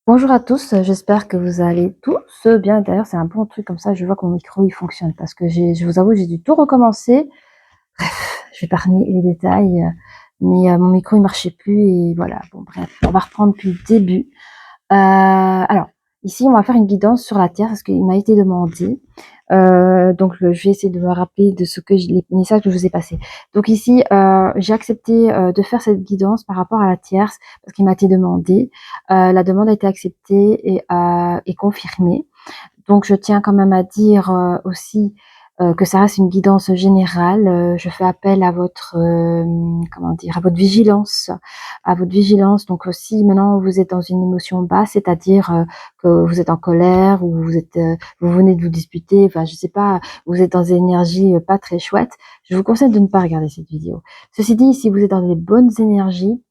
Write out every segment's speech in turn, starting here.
Bonjour à tous, j'espère que vous allez tous bien. D'ailleurs, c'est un bon truc comme ça, je vois que mon micro il fonctionne parce que je vous avoue, j'ai dû tout recommencer. Je vais épargner les détails, mais mon micro il marchait plus et voilà. Bon, bref, on va reprendre depuis le début. Alors, ici, on va faire une guidance sur la Terre parce qu'il m'a été demandé. Donc, je vais essayer de me rappeler de ce que les messages que je vous ai passés. Donc ici, j'ai accepté de faire cette guidance par rapport à la tierce parce qu'il m'a été demandé. La demande a été acceptée et confirmée. Donc, je tiens quand même à dire aussi que ça reste une guidance générale. Je fais appel à votre, comment dire, à votre vigilance. Donc, si maintenant vous êtes dans une émotion basse, c'est-à-dire que vous êtes en colère ou vous venez de vous disputer, enfin, je sais pas, vous êtes dans une énergie pas très chouette, je vous conseille de ne pas regarder cette vidéo. Ceci dit, si vous êtes dans les bonnes énergies,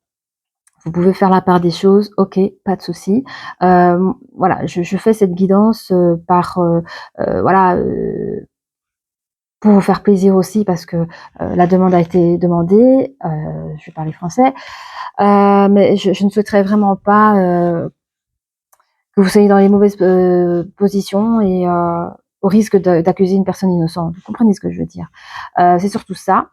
vous pouvez faire la part des choses, ok, pas de souci. Voilà, je fais cette guidance voilà, pour vous faire plaisir aussi parce que la demande a été demandée. Je vais parler français, mais je ne souhaiterais vraiment pas que vous soyez dans les mauvaises positions et au risque d'accuser une personne innocente. Vous comprenez ce que je veux dire? C'est surtout ça.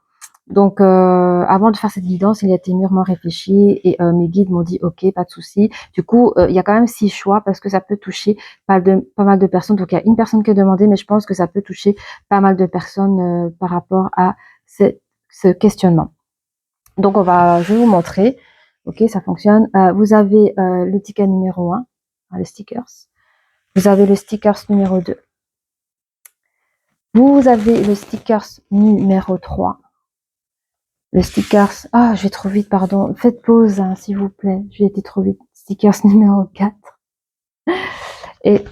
Donc, avant de faire cette guidance, il a été mûrement réfléchi et mes guides m'ont dit: «OK, pas de souci». Du coup, il y a quand même 6 choix parce que ça peut toucher pas mal de personnes. Donc il y a une personne qui a demandé, mais je pense que ça peut toucher pas mal de personnes, par rapport à ce questionnement. Donc je vais vous montrer. OK, ça fonctionne. Vous avez, le ticket numéro 1, les stickers. Vous avez le stickers numéro 2. Vous avez le stickers numéro 3. Le stickers, je vais trop vite, pardon. Faites pause, hein, s'il vous plaît. J'ai été trop vite. Stickers numéro 4. Et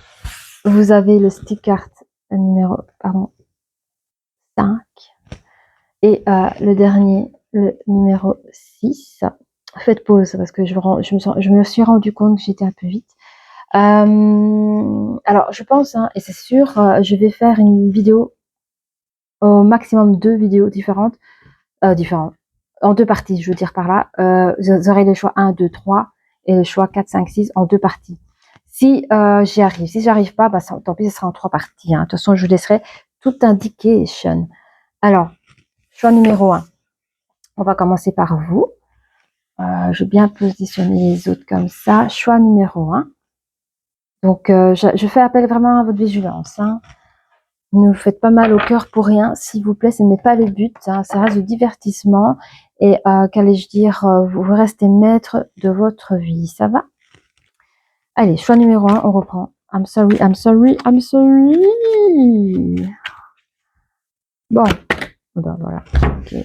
vous avez le sticker pardon, 5. Et le dernier, le numéro 6. Faites pause parce que je me suis rendu compte que j'étais un peu vite. Alors, je pense, hein, et c'est sûr, je vais faire une vidéo, au maximum 2 vidéos différentes. En 2 parties, je veux dire par là. Vous aurez le choix 1, 2, 3 et le choix 4, 5, 6 en 2 parties. Si j'y arrive, si j'arrive pas, tant pis, ce sera en 3 parties. Hein. De toute façon, je vous laisserai toute indication. Alors, choix numéro 1. On va commencer par vous. Je vais bien positionner les autres comme ça. Choix numéro 1. Donc, je fais appel vraiment à votre vigilance. Hein. Ne vous faites pas mal au cœur pour rien, s'il vous plaît, ce n'est pas le but, hein, ça reste du divertissement et qu'allais-je dire, vous restez maître de votre vie, ça va? Allez, choix numéro 1, on reprend. I'm sorry, I'm sorry, I'm sorry. Bon, ben voilà, ok.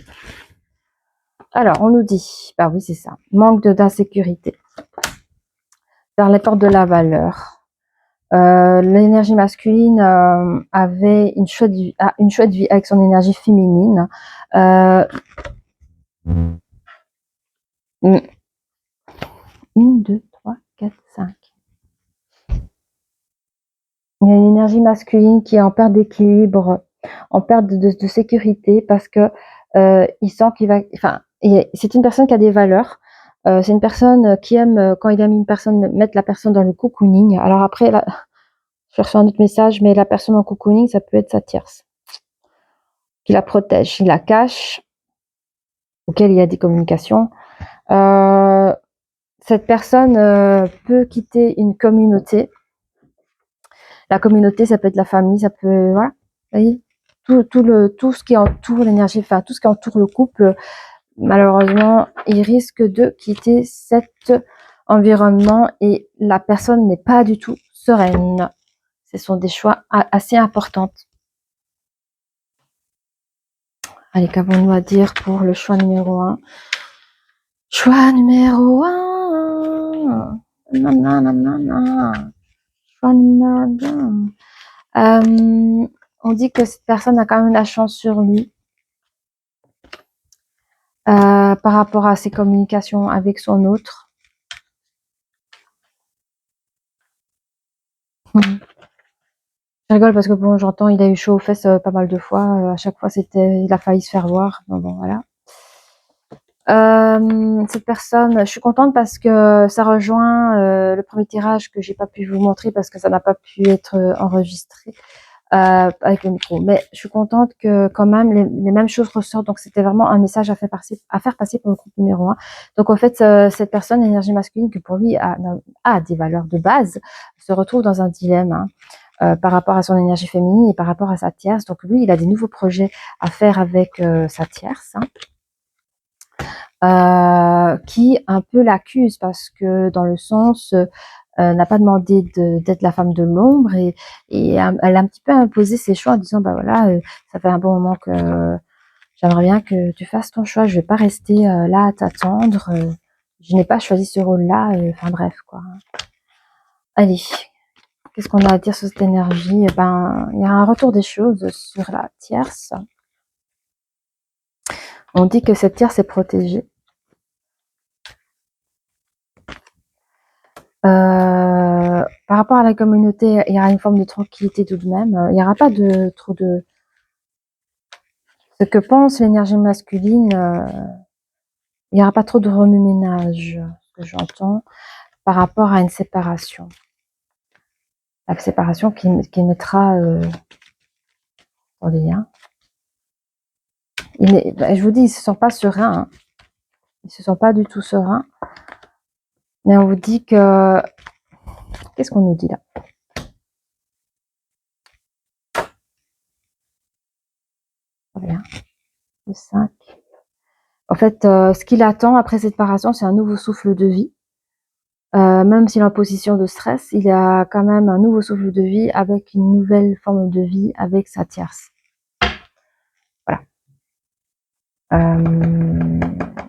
Alors, on nous dit, bah oui, c'est ça, manque d'insécurité, vers les portes de la valeur. L'énergie masculine avait une chouette vie avec son énergie féminine. 1, 2, 3, 4, 5. Il y a une énergie masculine qui est en perte d'équilibre, en perte de sécurité parce que il sent qu'il va, enfin, c'est une personne qui a des valeurs. C'est une personne qui aime, quand il aime une personne, mettre la personne dans le cocooning. Alors après, là, je reçois un autre message, mais la personne en cocooning, ça peut être sa tierce, qui la protège, qui la cache, auquel il y a des communications. Cette personne peut quitter une communauté. La communauté, ça peut être la famille, ça peut, voilà, vous voyez, tout ce qui entoure l'énergie, enfin tout ce qui entoure le couple, malheureusement, il risque de quitter cet environnement et la personne n'est pas du tout sereine. Ce sont des choix assez importants. Allez, qu'avons-nous à dire pour le choix numéro 1? Choix numéro 1. Choix numéro 1. On dit que cette personne a quand même la chance sur lui par rapport à ses communications avec son autre. Je rigole parce que bon, j'entends, il a eu chaud aux fesses pas mal de fois. À chaque fois, il a failli se faire voir. Bon, voilà. Cette personne, je suis contente parce que ça rejoint le premier tirage que j'ai pas pu vous montrer parce que ça n'a pas pu être enregistré avec le micro. Mais je suis contente que quand même les mêmes choses ressortent. Donc c'était vraiment un message à faire passer pour le groupe numéro 1. Donc en fait, cette personne, l'énergie masculine, que pour lui a des valeurs de base, se retrouve dans un dilemme. Hein. Par rapport à son énergie féminine et par rapport à sa tierce. Donc lui, il a des nouveaux projets à faire avec sa tierce. Hein. Qui un peu l'accuse parce que dans le sens n'a pas demandé d'être la femme de l'ombre et elle a un petit peu imposé ses choix en disant bah voilà ça fait un bon moment que j'aimerais bien que tu fasses ton choix, je vais pas rester là à t'attendre, je n'ai pas choisi ce rôle-là, enfin bref quoi. Allez, qu'est-ce qu'on a à dire sur cette énergie? Ben il y a un retour des choses sur la tierce. On dit que cette tierce est protégée. Par rapport à la communauté, il y aura une forme de tranquillité tout de même. Il n'y aura pas de trop de... Ce que pense l'énergie masculine, il n'y aura pas trop de remue-ménage, ce que j'entends, par rapport à une séparation. La séparation qui mettra... attendez, hein. Je vous dis, ils ne se sentent pas sereins. Hein. Ils ne se sentent pas du tout sereins. Mais on vous dit que... Qu'est-ce qu'on nous dit là? Rien. Le 5. En fait, ce qu'il attend après cette séparation, c'est un nouveau souffle de vie. Même s'il est en position de stress, il a quand même un nouveau souffle de vie avec une nouvelle forme de vie avec sa tierce. Voilà.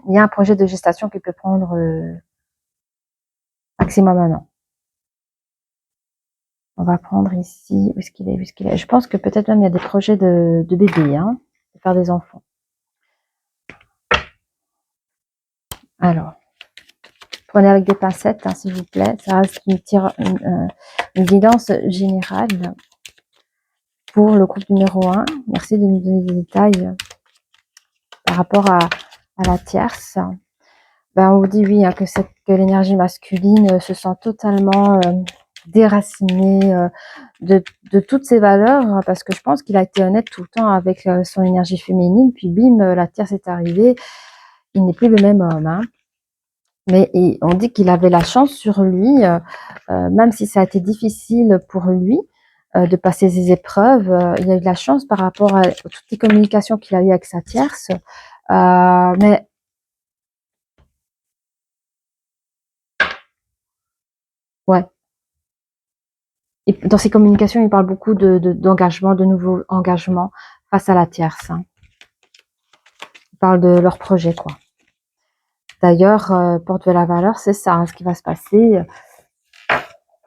Il y a un projet de gestation qui peut prendre maximum 1 an. On va prendre ici, où est-ce qu'il est, où est-ce qu'il est. Je pense que peut-être même il y a des projets de bébés, hein, de faire des enfants. Alors, prenez avec des pincettes, hein, s'il vous plaît. Ça reste une guidance générale pour le groupe numéro 1. Merci de nous donner des détails par rapport à la tierce. Ben, on vous dit oui, hein, que l'énergie masculine se sent totalement déracinée de toutes ses valeurs, hein, parce que je pense qu'il a été honnête tout le temps avec son énergie féminine, puis bim, la tierce est arrivée, il n'est plus le même homme. Hein. Mais on dit qu'il avait la chance sur lui, même si ça a été difficile pour lui de passer ses épreuves, il a eu de la chance par rapport à toutes les communications qu'il a eues avec sa tierce, mais ouais. Et dans ses communications, il parle beaucoup d'engagement, de nouveaux engagements face à la tierce. Hein. Il parle de leur projet, quoi. D'ailleurs, porte de la valeur, c'est ça, hein, ce qui va se passer.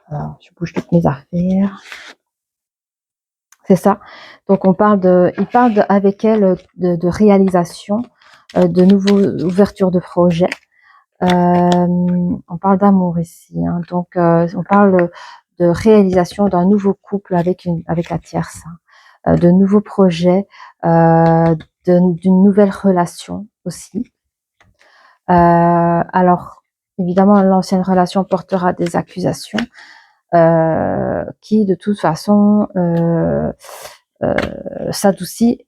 Alors, je bouge toutes mes affaires. C'est ça. Donc, il parle avec elle de réalisation, de nouvelles ouvertures de projets. On parle d'amour ici. Hein. Donc, on parle de réalisation d'un nouveau couple avec la tierce. Hein. De nouveaux projets, d'une nouvelle relation aussi. Alors, évidemment, l'ancienne relation portera des accusations qui, de toute façon, s'adoucit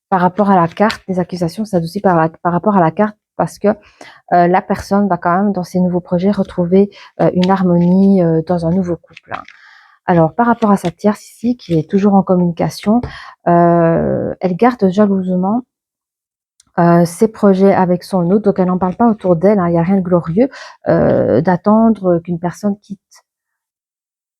par rapport à la carte. Les accusations s'adoucissent par rapport à la carte parce que la personne va quand même, dans ses nouveaux projets, retrouver une harmonie dans un nouveau couple. Hein. Alors, par rapport à sa tierce ici, qui est toujours en communication, elle garde jalousement ses projets avec son autre, donc elle n'en parle pas autour d'elle, hein, il n'y a rien de glorieux d'attendre qu'une personne quitte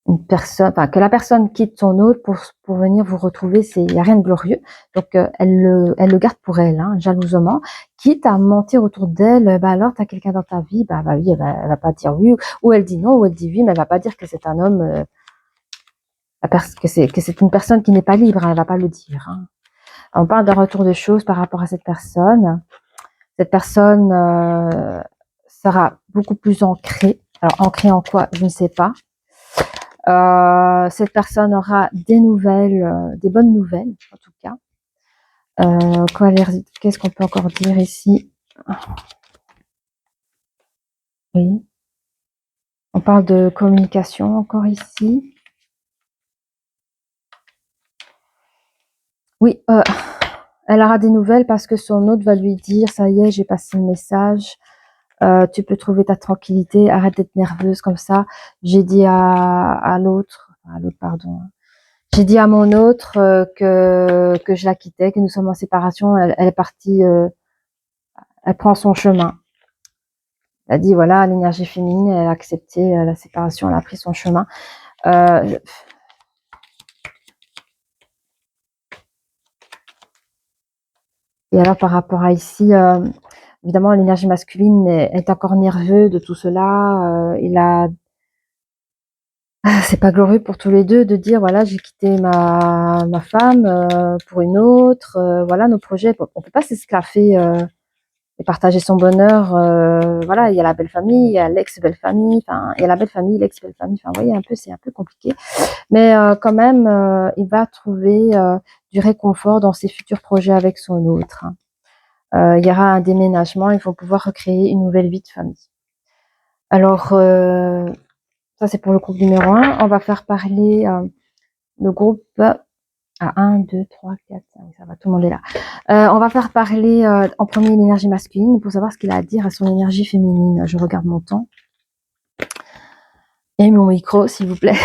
que la personne quitte son autre pour venir vous retrouver, il n'y a rien de glorieux. Donc elle le garde pour elle, hein, jalousement, quitte à mentir autour d'elle. Bah alors, t'as quelqu'un dans ta vie, bah oui, elle va pas dire oui, ou elle dit non, ou elle dit oui, mais elle va pas dire que c'est un homme, que c'est une personne qui n'est pas libre, hein, elle va pas le dire. Hein. On parle d'un retour de choses par rapport à cette personne. Cette personne sera beaucoup plus ancrée. Alors ancrée en quoi, je ne sais pas. Cette personne aura des nouvelles, des bonnes nouvelles en tout cas. Qu'est-ce qu'on peut encore dire ici? Oui. On parle de communication encore ici. Oui, elle aura des nouvelles parce que son hôte va lui dire, ça y est, j'ai passé le message, tu peux trouver ta tranquillité, arrête d'être nerveuse comme ça. J'ai dit à l'autre, pardon. J'ai dit à mon autre que je la quittais, que nous sommes en séparation. Elle est partie, elle prend son chemin. Elle a dit voilà, l'énergie féminine, elle a accepté la séparation, elle a pris son chemin. Et alors par rapport à ici, évidemment l'énergie masculine est encore nerveux de tout cela. C'est pas glorieux pour tous les deux de dire voilà, j'ai quitté ma femme pour une autre. Voilà, nos projets, on peut pas s'esclaffer et partager son bonheur. Voilà, il y a la belle famille, il y a l'ex-belle famille, enfin, il y a la belle famille, l'ex-belle famille. Enfin, vous voyez un peu, c'est un peu compliqué. Mais quand même, il va trouver du réconfort dans ses futurs projets avec son autre. Il y aura un déménagement, ils vont pouvoir recréer une nouvelle vie de famille. Alors, ça c'est pour le groupe numéro 1. On va faire parler le groupe à 1, 2, 3, 4, 5, ça va, tout le monde est là. On va faire parler en premier l'énergie masculine pour savoir ce qu'il a à dire à son énergie féminine. Je regarde mon temps. Et mon micro, s'il vous plaît.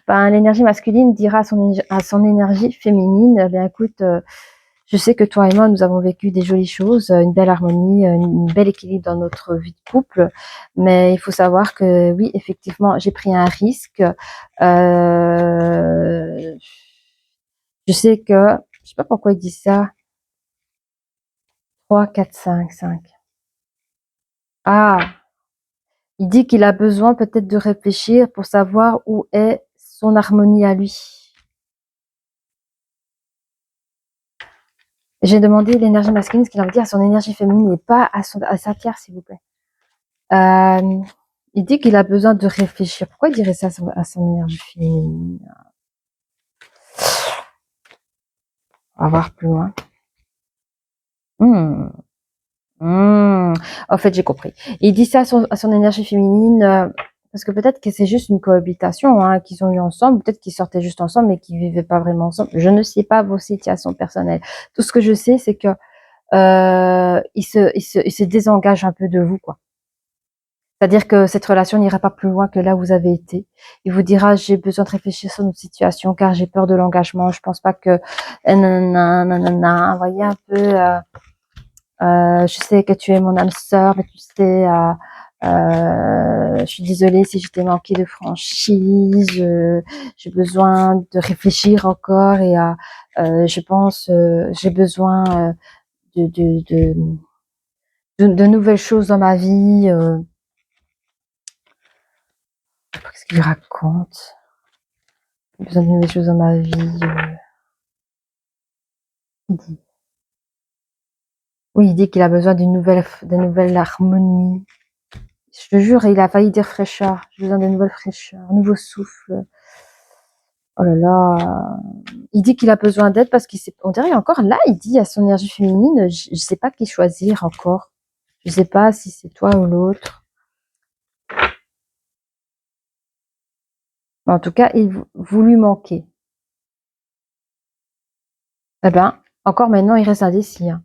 Ben, l'énergie masculine dira à son énergie féminine, eh bien écoute, je sais que toi et moi, nous avons vécu des jolies choses, une belle harmonie, une belle équilibre dans notre vie de couple. Mais il faut savoir que oui, effectivement, j'ai pris un risque. Je sais que, je sais pas pourquoi il dit ça. 3, 4, 5, 5. Ah, il dit qu'il a besoin peut-être de réfléchir pour savoir où est son harmonie à lui. J'ai demandé l'énergie masculine, ce qu'il en dire à son énergie féminine et pas à sa pierre, s'il vous plaît. Il dit qu'il a besoin de réfléchir. Pourquoi il dirait ça à son énergie féminine? On va voir plus loin. En fait, j'ai compris. Il dit ça à son énergie féminine parce que peut-être que c'est juste une cohabitation hein, qu'ils ont eu ensemble. Peut-être qu'ils sortaient juste ensemble mais qu'ils vivaient pas vraiment ensemble. Je ne sais pas vos situations personnelles. Tout ce que je sais, c'est que il se désengage un peu de vous, quoi. C'est-à-dire que cette relation n'ira pas plus loin que là où vous avez été. Il vous dira, j'ai besoin de réfléchir sur notre situation car j'ai peur de l'engagement. Je pense pas que... Nanana, vous voyez un peu... je sais que tu es mon âme sœur, mais tu sais... je suis désolée si je t'ai manqué de franchise. J'ai besoin de réfléchir encore et je pense j'ai besoin de nouvelles choses dans ma vie. Qu'est-ce qu'il raconte? J'ai besoin de nouvelles choses dans ma vie. Il dit. Oui, il dit qu'il a besoin d'une nouvelle harmonie. Je te jure, il a failli dire fraîcheur. J'ai besoin de nouvelles fraîcheurs, un nouveau souffle. Oh là là. Il dit qu'il a besoin d'aide parce qu'il sait, on dirait encore là, il dit à son énergie féminine, je sais pas qui choisir encore. Je sais pas si c'est toi ou l'autre. Mais en tout cas, vous lui manquez. Eh ben, encore maintenant, il reste indécis. Hein.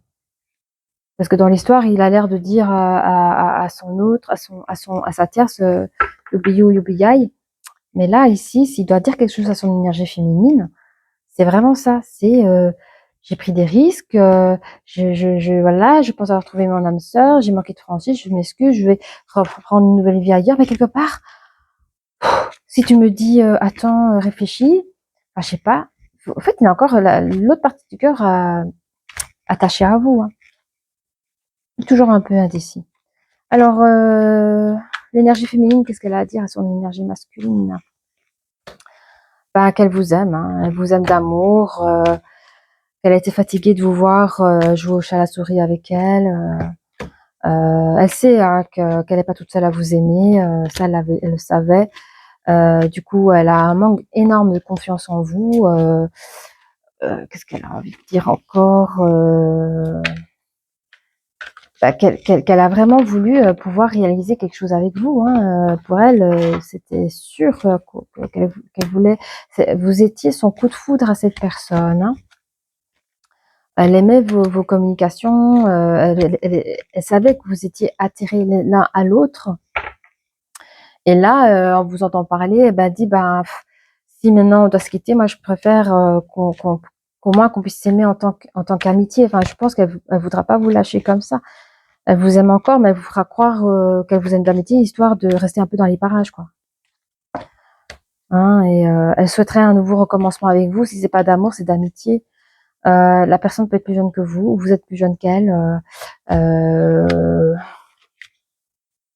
Parce que dans l'histoire, il a l'air de dire à son autre, à sa tierce, Yubiyu Yubiyai. Mais là, ici, s'il doit dire quelque chose à son énergie féminine, c'est vraiment ça. C'est j'ai pris des risques, voilà, je pense avoir trouvé mon âme sœur, j'ai manqué de franchise, je m'excuse, je vais reprendre une nouvelle vie ailleurs. Mais quelque part, si tu me dis attends, réfléchis, enfin, je sais pas. En fait, il y a encore l'autre partie du cœur attachée à vous. Hein. Toujours un peu indécis. Alors, l'énergie féminine, qu'est-ce qu'elle a à dire à son énergie masculine? Ben, qu'elle vous aime, hein. Elle vous aime d'amour, qu'elle a été fatiguée de vous voir jouer au chat à la souris avec elle. Elle sait hein, qu'elle n'est pas toute seule à vous aimer, ça elle le savait. Du coup, elle a un manque énorme de confiance en vous. Qu'est-ce qu'elle a envie de dire encore qu'elle a vraiment voulu pouvoir réaliser quelque chose avec vous. Hein. Pour elle, c'était sûr qu'elle voulait. Vous étiez son coup de foudre à cette personne. Hein. Elle aimait vos communications. Elle savait que vous étiez attirés l'un à l'autre. Et là, en vous entendant parler, elle dit, si maintenant on doit se quitter, moi je préfère qu'au moins qu'on puisse s'aimer en tant qu'amitié. Enfin, je pense qu'elle voudra pas vous lâcher comme ça. Elle vous aime encore, mais elle vous fera croire qu'elle vous aime d'amitié, histoire de rester un peu dans les parages, quoi. Hein, et elle souhaiterait un nouveau recommencement avec vous. Si c'est pas d'amour, c'est d'amitié. La personne peut être plus jeune que vous, ou vous êtes plus jeune qu'elle,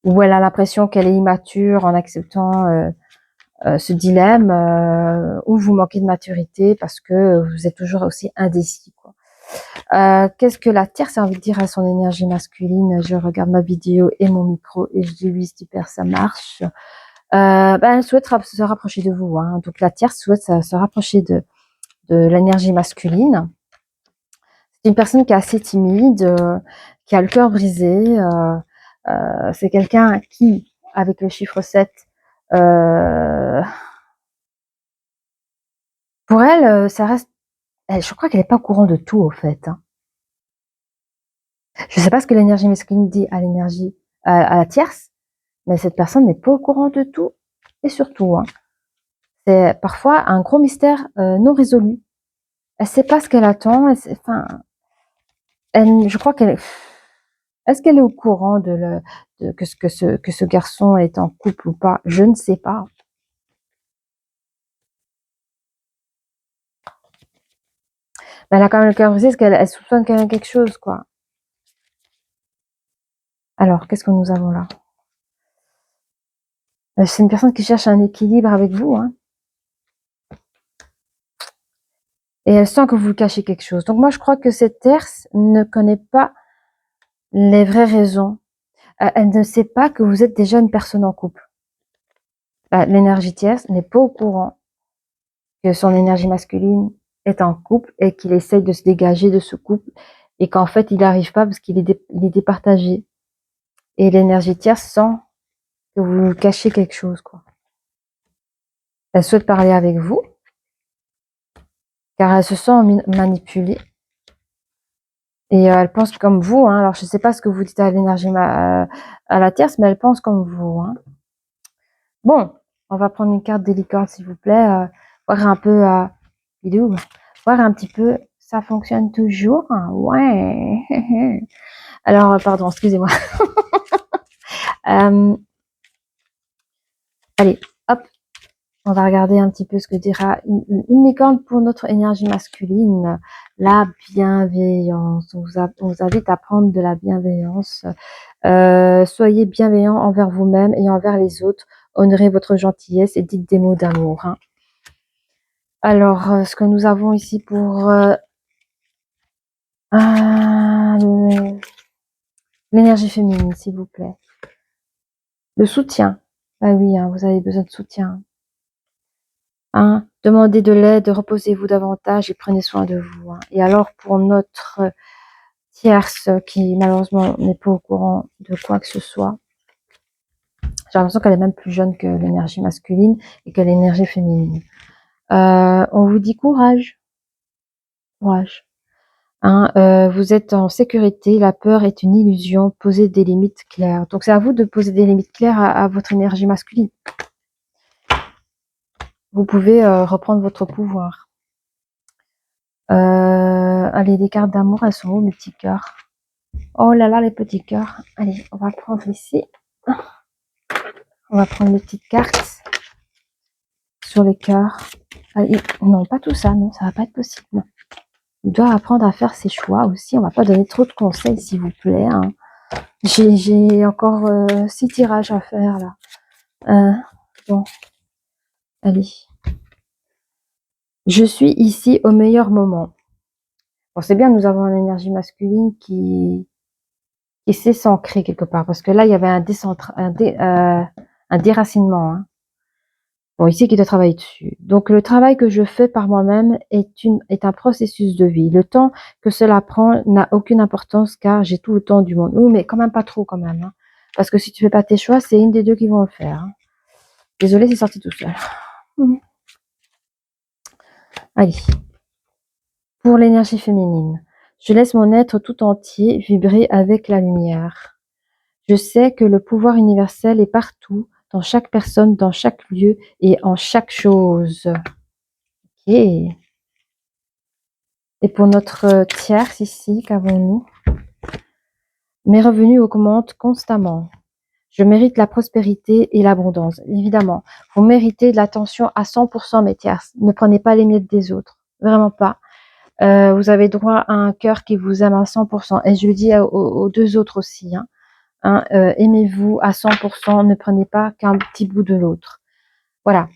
ou elle a l'impression qu'elle est immature en acceptant ce dilemme, ou vous manquez de maturité parce que vous êtes toujours aussi indécis, quoi. Qu'est-ce que la tierce a envie de dire à son énergie masculine? Je regarde ma vidéo et mon micro et je dis oui, super, ça marche. Elle souhaite se rapprocher de vous. Hein. Donc la tierce souhaite se rapprocher de l'énergie masculine. C'est une personne qui est assez timide, qui a le cœur brisé. C'est quelqu'un qui, avec le chiffre 7, pour elle, ça reste... Je crois qu'elle n'est pas au courant de tout, au fait. Hein. Je ne sais pas ce que l'énergie masculine dit à la tierce, mais cette personne n'est pas au courant de tout. Et surtout, hein, c'est parfois un gros mystère non résolu. Elle ne sait pas ce qu'elle attend. Je crois qu'elle... Est-ce qu'elle est au courant que ce garçon est en couple ou pas? Je ne sais pas. Mais elle a quand même le cœur brisé parce qu'elle soupçonne quand même quelque chose, quoi. Alors, qu'est-ce que nous avons là? C'est une personne qui cherche un équilibre avec vous, hein. Et elle sent que vous cachez quelque chose. Donc moi, je crois que cette tierce ne connaît pas les vraies raisons. Elle ne sait pas que vous êtes déjà une personne en couple. L'énergie tierce n'est pas au courant que son énergie masculine est en couple et qu'il essaye de se dégager de ce couple et qu'en fait, il n'arrive pas parce qu'il est départagé. Et l'énergie tierce sent que vous cachez quelque chose, quoi. Elle souhaite parler avec vous car elle se sent manipulée. Et elle pense comme vous. Hein. Alors, je ne sais pas ce que vous dites à l'énergie à la tierce, mais elle pense comme vous. Hein. Bon, on va prendre une carte des licornes, s'il vous plaît. Voir un peu... voir un petit peu... Ça fonctionne toujours. Hein. Ouais. Alors, pardon, excusez-moi. Allez, hop. On va regarder un petit peu ce que dira une licorne pour notre énergie masculine. La bienveillance. On vous invite à prendre de la bienveillance. Soyez bienveillant envers vous-même et envers les autres. Honorez votre gentillesse et dites des mots d'amour. Hein. Alors, ce que nous avons ici pour l'énergie féminine, s'il vous plaît. Le soutien. Ah oui, hein, vous avez besoin de soutien. Hein, demandez de l'aide, reposez-vous davantage et prenez soin de vous. Hein. Et alors, pour notre tierce qui malheureusement n'est pas au courant de quoi que ce soit, j'ai l'impression qu'elle est même plus jeune que l'énergie masculine et que l'énergie féminine. On vous dit courage. Courage. Hein, vous êtes en sécurité, la peur est une illusion, posez des limites claires. Donc c'est à vous de poser des limites claires à votre énergie masculine. Vous pouvez reprendre votre pouvoir. Allez, les cartes d'amour, elles sont où, mes petits cœurs? Oh là là, les petits cœurs. Allez, on va prendre ici. On va prendre les petites cartes sur les cœurs. Allez, non, pas tout ça, non, ça va pas être possible. On doit apprendre à faire ses choix aussi. On va pas donner trop de conseils, s'il vous plaît. Hein. J'ai encore 6 tirages à faire, là. Bon, allez. Je suis ici au meilleur moment. Bon, c'est bien, nous avons une énergie masculine qui sait s'ancrer quelque part. Parce que là, il y avait un déracinement. Hein. Bon, il sait qu'il doit travailler dessus. Donc, le travail que je fais par moi-même est un processus de vie. Le temps que cela prend n'a aucune importance car j'ai tout le temps du monde. Oui, mais quand même pas trop quand même, hein. Parce que si tu fais pas tes choix, c'est une des deux qui vont le faire, hein. Désolée, c'est sorti tout seul. Allez. Pour l'énergie féminine, je laisse mon être tout entier vibrer avec la lumière. Je sais que le pouvoir universel est partout, dans chaque personne, dans chaque lieu et en chaque chose. Ok. Et pour notre tierce ici, qu'avons-nous? Mes revenus augmentent constamment. Je mérite la prospérité et l'abondance. Évidemment, vous méritez de l'attention à 100%, mes tierces. Ne prenez pas les miettes des autres. Vraiment pas. Vous avez droit à un cœur qui vous aime à 100%. Et je le dis aux deux autres aussi, hein. Aimez-vous à 100%. Ne prenez pas qu'un petit bout de l'autre. Voilà.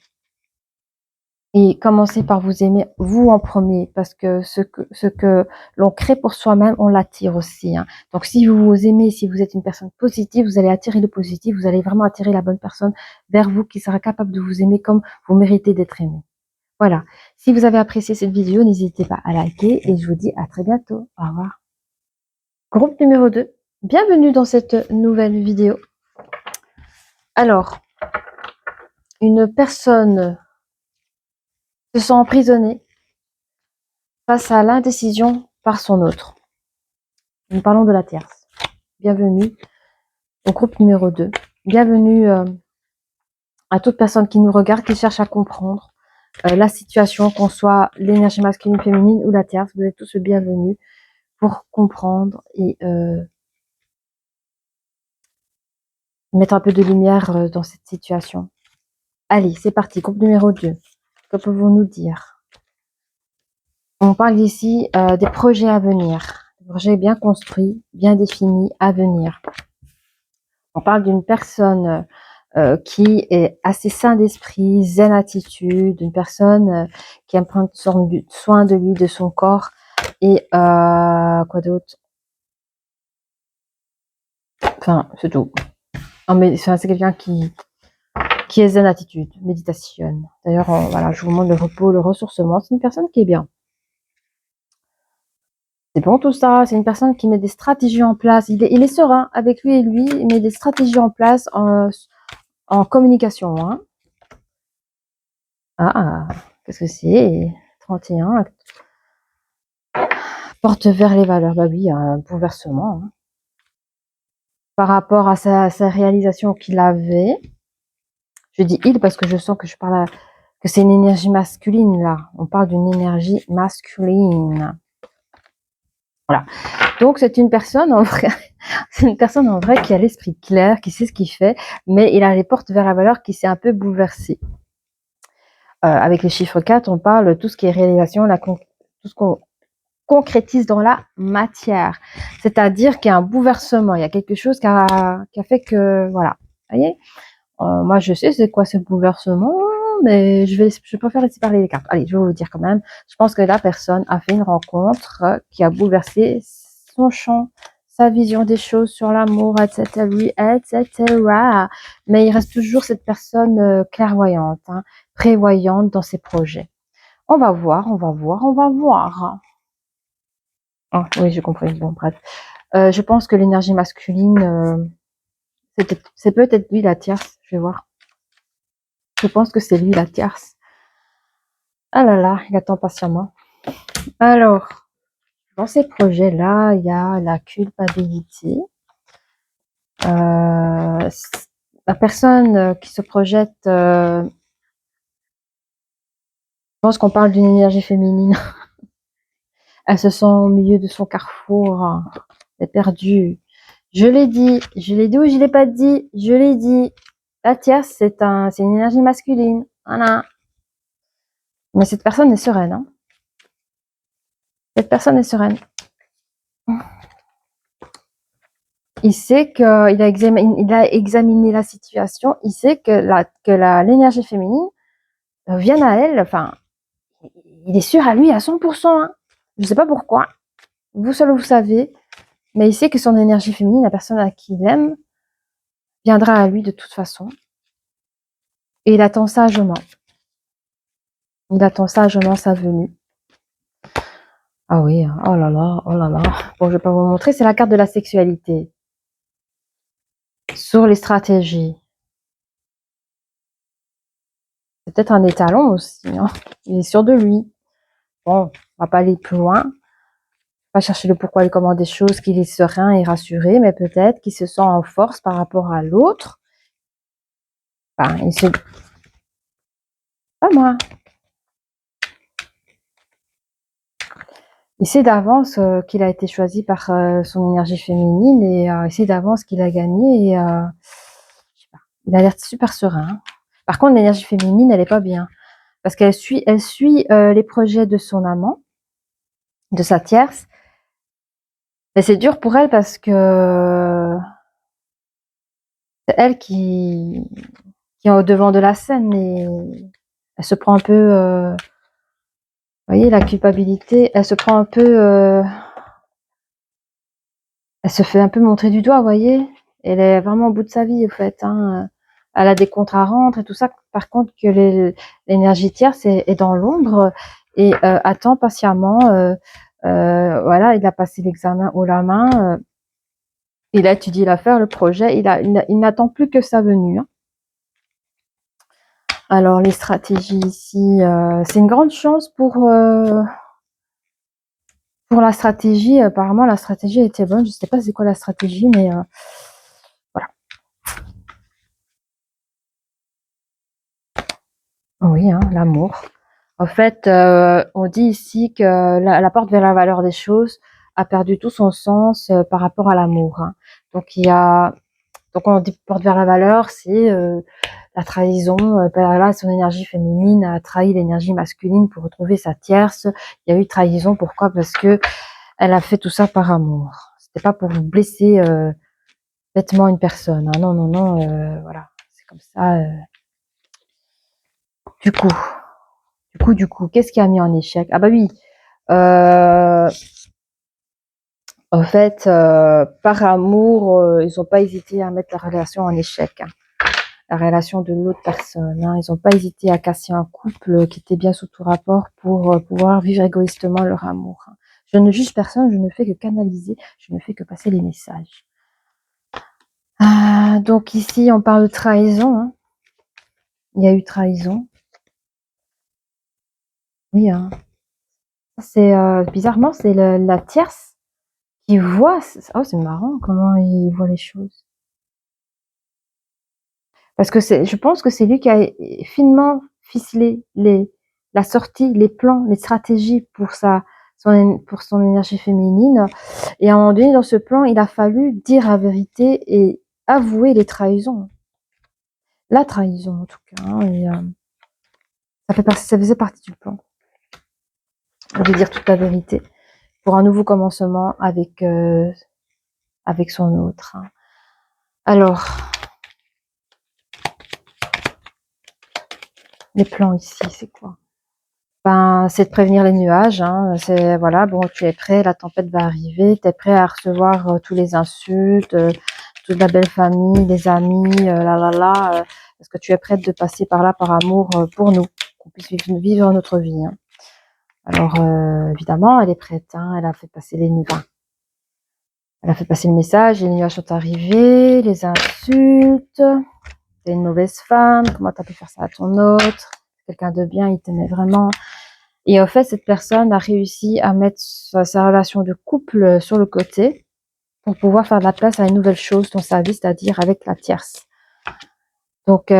Et commencez par vous aimer vous en premier, parce que ce que l'on crée pour soi-même, on l'attire aussi, hein. Donc si vous vous aimez, si vous êtes une personne positive, vous allez attirer le positif, vous allez vraiment attirer la bonne personne vers vous qui sera capable de vous aimer comme vous méritez d'être aimé. Voilà. Si vous avez apprécié cette vidéo, n'hésitez pas à liker et je vous dis à très bientôt. Au revoir. Groupe numéro 2. Bienvenue dans cette nouvelle vidéo. Alors, une personne se sent emprisonnée face à l'indécision par son autre. Nous parlons de la tierce. Bienvenue au groupe numéro 2. Bienvenue à toute personne qui nous regarde, qui cherche à comprendre la situation, qu'on soit l'énergie masculine, féminine ou la tierce. Vous êtes tous bienvenus pour comprendre et mettre un peu de lumière dans cette situation. Allez, c'est parti. Groupe numéro 2. Que pouvons-nous dire? On parle ici des projets à venir. Des projets bien construits, bien définis à venir. On parle d'une personne qui est assez sain d'esprit, zen attitude, une personne qui aime prendre soin de lui, de son corps. Et quoi d'autre? Enfin, c'est tout. Non, mais c'est quelqu'un qui est zen attitude, méditation. D'ailleurs, voilà, je vous montre le repos, le ressourcement. C'est une personne qui est bien. C'est bon tout ça, c'est une personne qui met des stratégies en place. Il est serein avec lui et lui, il met des stratégies en place en communication, hein. Ah, qu'est-ce que c'est? 31. Porte vers les valeurs. Bah oui, un bouleversement, hein. Par rapport à sa réalisation qu'il avait. Je dis il parce que je sens que je parle que c'est une énergie masculine là. On parle d'une énergie masculine. Voilà. Donc c'est une personne en vrai, c'est une personne en vrai qui a l'esprit clair, qui sait ce qu'il fait, mais il a les portes vers la valeur qui s'est un peu bouleversée. Avec le chiffre 4, on parle de tout ce qui est réalisation, tout ce qu'on concrétise dans la matière. C'est-à-dire qu'il y a un bouleversement, il y a quelque chose qui a fait que, voilà. Vous voyez, moi je sais c'est quoi ce bouleversement, mais je préfère laisser parler les cartes. Allez, je vais vous dire quand même. Je pense que la personne a fait une rencontre qui a bouleversé son champ, sa vision des choses sur l'amour, etc., etc. Mais il reste toujours cette personne clairvoyante, hein, prévoyante dans ses projets. On va voir, on va voir, on va voir. Ah, oui, j'ai compris. Bon, bref. Je pense que l'énergie masculine, c'est peut-être lui la tierce. Je vais voir. Je pense que c'est lui la tierce. Ah là là, il attend patiemment. Alors, dans ces projets-là, il y a la culpabilité. La personne qui se projette, je pense qu'on parle d'une énergie féminine. Elle se sent au milieu de son carrefour. Elle est perdue. Je l'ai dit ou je l'ai pas dit, je l'ai dit. La tierce, c'est une énergie masculine. Voilà. Mais cette personne est sereine, hein. Cette personne est sereine. Il sait qu'il a examiné la situation. Il sait que l'énergie féminine vient à elle. Enfin, il est sûr à lui à 100%, hein. Je ne sais pas pourquoi. Vous seul vous savez. Mais il sait que son énergie féminine, la personne à qui il aime, viendra à lui de toute façon. Et il attend sagement. Il attend sagement sa venue. Ah oui, oh là là, oh là là. Bon, je vais pas vous montrer, c'est la carte de la sexualité. Sur les stratégies. C'est peut-être un étalon aussi, hein. Il est sûr de lui. Bon, on va pas aller plus loin. Pas chercher le pourquoi et le comment des choses, qu'il est serein et rassuré, mais peut-être qu'il se sent en force par rapport à l'autre. Enfin, il se... Pas moi. Il sait d'avance qu'il a été choisi par son énergie féminine et il sait d'avance qu'il a gagné et je sais pas, il a l'air super serein. Par contre, l'énergie féminine, elle est pas bien parce qu'elle suit les projets de son amant, de sa tierce. Et c'est dur pour elle parce que c'est elle qui est au devant de la scène et elle se prend un peu, vous voyez, la culpabilité, elle se prend un peu, elle se fait un peu montrer du doigt, vous voyez. Elle est vraiment au bout de sa vie, au fait, hein. Elle a des comptes à rendre et tout ça. Par contre, que l'énergie tierce est dans l'ombre et attend patiemment. Voilà, il a passé l'examen haut la main. Il a étudié l'affaire, le projet. Il n'attend plus que sa venue, hein. Alors, les stratégies ici, c'est une grande chance pour la stratégie. Apparemment, la stratégie était bonne. Je sais pas c'est quoi la stratégie, mais voilà. Oui, hein, l'amour. En fait, on dit ici que la porte vers la valeur des choses a perdu tout son sens par rapport à l'amour, hein. Donc, donc on dit porte vers la valeur, c'est la trahison. Là, son énergie féminine a trahi l'énergie masculine pour retrouver sa tierce. Il y a eu trahison. Pourquoi? Parce que elle a fait tout ça par amour. C'était pas pour blesser bêtement une personne, hein. Non, non, non. Voilà, c'est comme ça. Du coup. Du coup, qu'est-ce qui a mis en échec? Ah bah oui, euh, en fait, par amour, ils n'ont pas hésité à mettre la relation en échec, hein, la relation de l'autre personne, hein. Ils n'ont pas hésité à casser un couple qui était bien sous tout rapport pour pouvoir vivre égoïstement leur amour, hein. Je ne juge personne, je ne fais que canaliser, je ne fais que passer les messages. Donc ici, on parle de trahison, hein. Il y a eu trahison. Oui, hein. C'est bizarrement, c'est la tierce qui voit. Oh, c'est marrant comment il voit les choses. Parce que je pense que c'est lui qui a finement ficelé la sortie, les plans, les stratégies pour pour son énergie féminine. Et à un moment donné, dans ce plan, il a fallu dire la vérité et avouer les trahisons. La trahison, en tout cas, hein. Et ça faisait partie du plan. De dire toute la vérité pour un nouveau commencement avec son autre, hein. Alors, les plans ici, c'est quoi? Ben, c'est de prévenir les nuages, hein. C'est voilà, bon, tu es prêt, la tempête va arriver, tu es prêt à recevoir tous les insultes, toute la belle famille, les amis, est-ce que tu es prête de passer par là par amour pour nous, qu'on puisse vivre notre vie, hein. Alors, évidemment, elle est prête, hein, elle a fait passer les nuages. Elle a fait passer le message, les nuages sont arrivés, les insultes. T'es une mauvaise femme, comment t'as pu faire ça à ton autre? Quelqu'un de bien, il t'aimait vraiment. Et en fait, cette personne a réussi à mettre sa relation de couple sur le côté pour pouvoir faire de la place à une nouvelle chose dans sa vie, c'est-à-dire avec la tierce. Donc,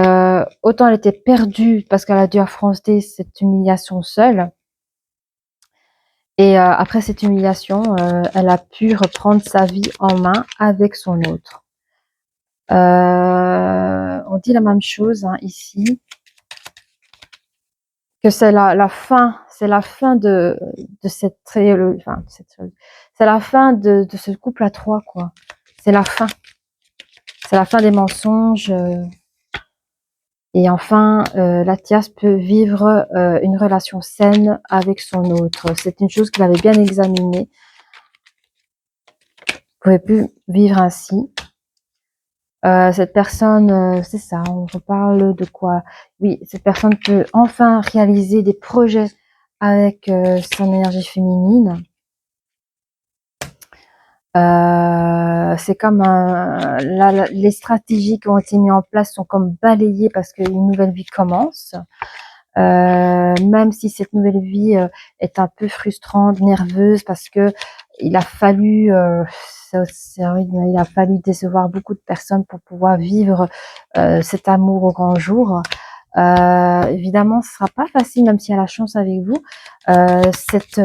autant elle était perdue parce qu'elle a dû affronter cette humiliation seule. Et après cette humiliation, elle a pu reprendre sa vie en main avec son autre. On dit la même chose, hein, ici, que c'est la fin, c'est la fin de cette trilogie, enfin, c'est la fin de ce couple à trois, quoi. C'est la fin. C'est la fin des mensonges. Et enfin, la tierce peut vivre une relation saine avec son autre. C'est une chose qu'il avait bien examinée. Il ne pouvait plus vivre ainsi. Cette personne, c'est ça, on reparle de quoi? Oui, cette personne peut enfin réaliser des projets avec son énergie féminine. C'est comme les stratégies qui ont été mises en place sont comme balayées parce qu'une nouvelle vie commence. Même si cette nouvelle vie est un peu frustrante, nerveuse, parce que il a fallu, il a fallu décevoir beaucoup de personnes pour pouvoir vivre cet amour au grand jour. Évidemment, ce sera pas facile, même s'il y a la chance avec vous. Cette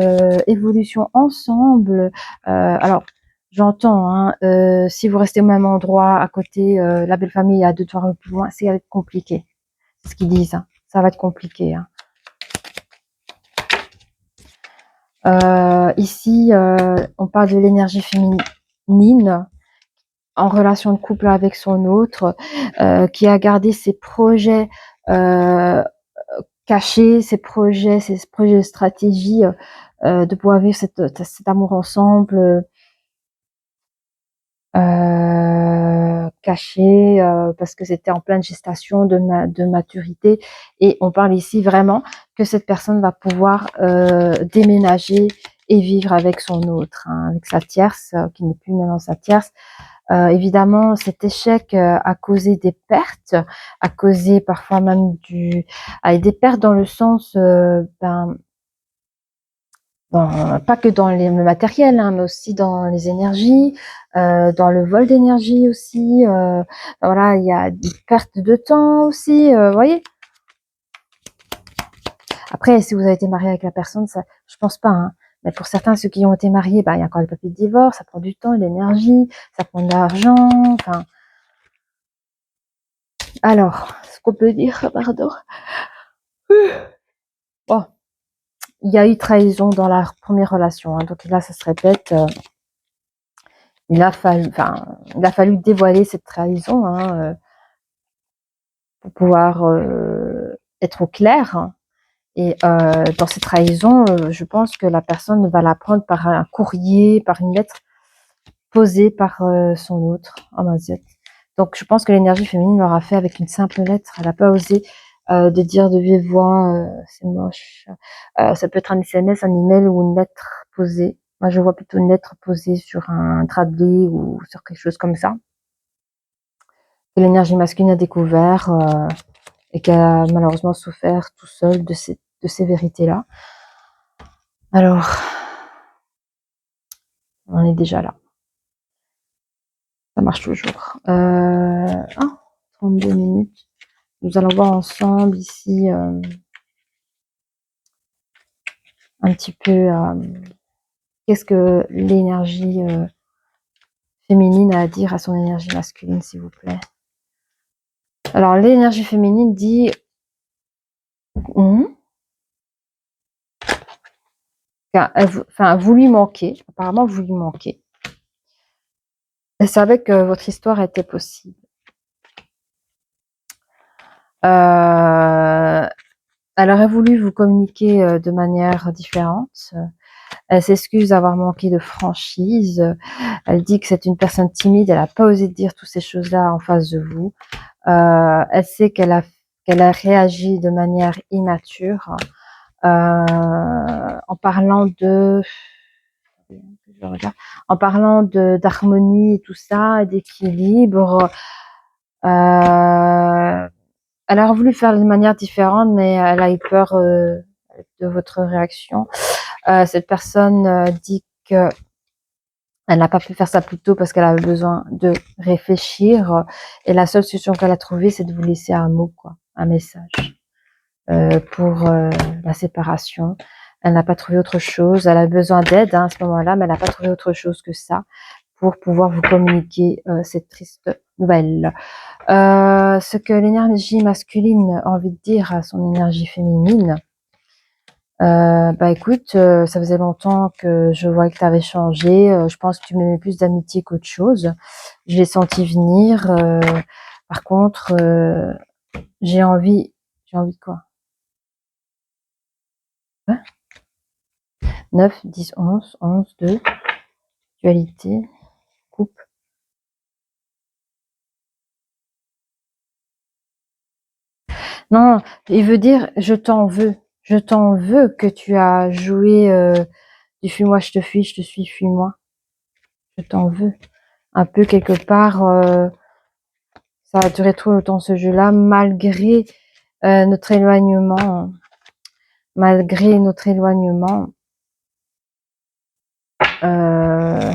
évolution ensemble. Alors, j'entends, hein, si vous restez au même endroit, à côté, la belle famille à 2-3 rues plus loin, ça va être compliqué. C'est ce qu'ils disent. Hein. Ça va être compliqué. Hein. Ici, on parle de l'énergie féminine en relation de couple avec son autre, qui a gardé ses projets cachés, ses projets de stratégie, de pouvoir vivre cet amour ensemble. Caché parce que c'était en pleine gestation de maturité et on parle ici vraiment que cette personne va pouvoir déménager et vivre avec son autre, hein, avec sa tierce, qui n'est plus maintenant sa tierce. Évidemment, cet échec a causé des pertes, a causé parfois même des pertes dans le sens, pas que dans les matériels, hein, mais aussi dans les énergies, dans le vol d'énergie aussi. Voilà, il y a des pertes de temps aussi, vous voyez. Après, si vous avez été marié avec la personne, ça, je pense pas. Hein, mais pour certains, ceux qui ont été mariés, il y a encore les papiers de divorce, ça prend du temps, de l'énergie, ça prend de l'argent. Enfin, alors, ce qu'on peut dire, pardon. Bon, il y a eu trahison dans la première relation, hein, donc là, ça se répète. Il a fallu dévoiler cette trahison hein, pour pouvoir être au clair. Hein. Et dans cette trahison, je pense que la personne va la prendre par un courrier, par une lettre posée par son autre en Mazette. Donc je pense que l'énergie féminine l'aura fait avec une simple lettre. Elle n'a pas osé de dire de vive voix, c'est moche. Ça peut être un SMS, un email ou une lettre posée. Moi, je vois plutôt une lettre posée sur un drap de lit ou sur quelque chose comme ça. Que l'énergie masculine a découvert et qui a malheureusement souffert tout seul de ces vérités-là. Alors, on est déjà là. Ça marche toujours. 32 minutes. Nous allons voir ensemble ici un petit peu qu'est-ce que l'énergie féminine a à dire à son énergie masculine, s'il vous plaît. Alors, l'énergie féminine dit vous lui manquez. Apparemment, vous lui manquez. Elle savait que votre histoire était possible. Elle aurait voulu vous communiquer de manière différente. Elle s'excuse d'avoir manqué de franchise. Elle dit que c'est une personne timide. Elle n'a pas osé dire toutes ces choses-là en face de vous. Elle sait qu'elle a réagi de manière immature en parlant d'harmonie et tout ça, d'équilibre. Elle a voulu faire de manière différente, mais elle a eu peur de votre réaction. Cette personne dit que elle n'a pas pu faire ça plus tôt parce qu'elle avait besoin de réfléchir. Et la seule solution qu'elle a trouvée, c'est de vous laisser un mot, quoi, un message pour la séparation. Elle n'a pas trouvé autre chose. Elle a besoin d'aide hein, à ce moment-là, mais elle n'a pas trouvé autre chose que ça pour pouvoir vous communiquer cette triste nouvelle. Ce que l'énergie masculine a envie de dire à son énergie féminine, écoute, ça faisait longtemps que je voyais que tu avais changé. Je pense que tu m'aimais plus d'amitié qu'autre chose. Je l'ai senti venir. Par contre, j'ai envie de quoi? Hein 9, 10, 11, 11, 2, dualité, coupe. Non, il veut dire je t'en veux. Je t'en veux que tu as joué du fuis-moi, je te fuis, je te suis, fuis-moi. Je t'en veux. Un peu quelque part, ça a duré trop longtemps ce jeu-là, malgré notre éloignement. Malgré notre éloignement, euh,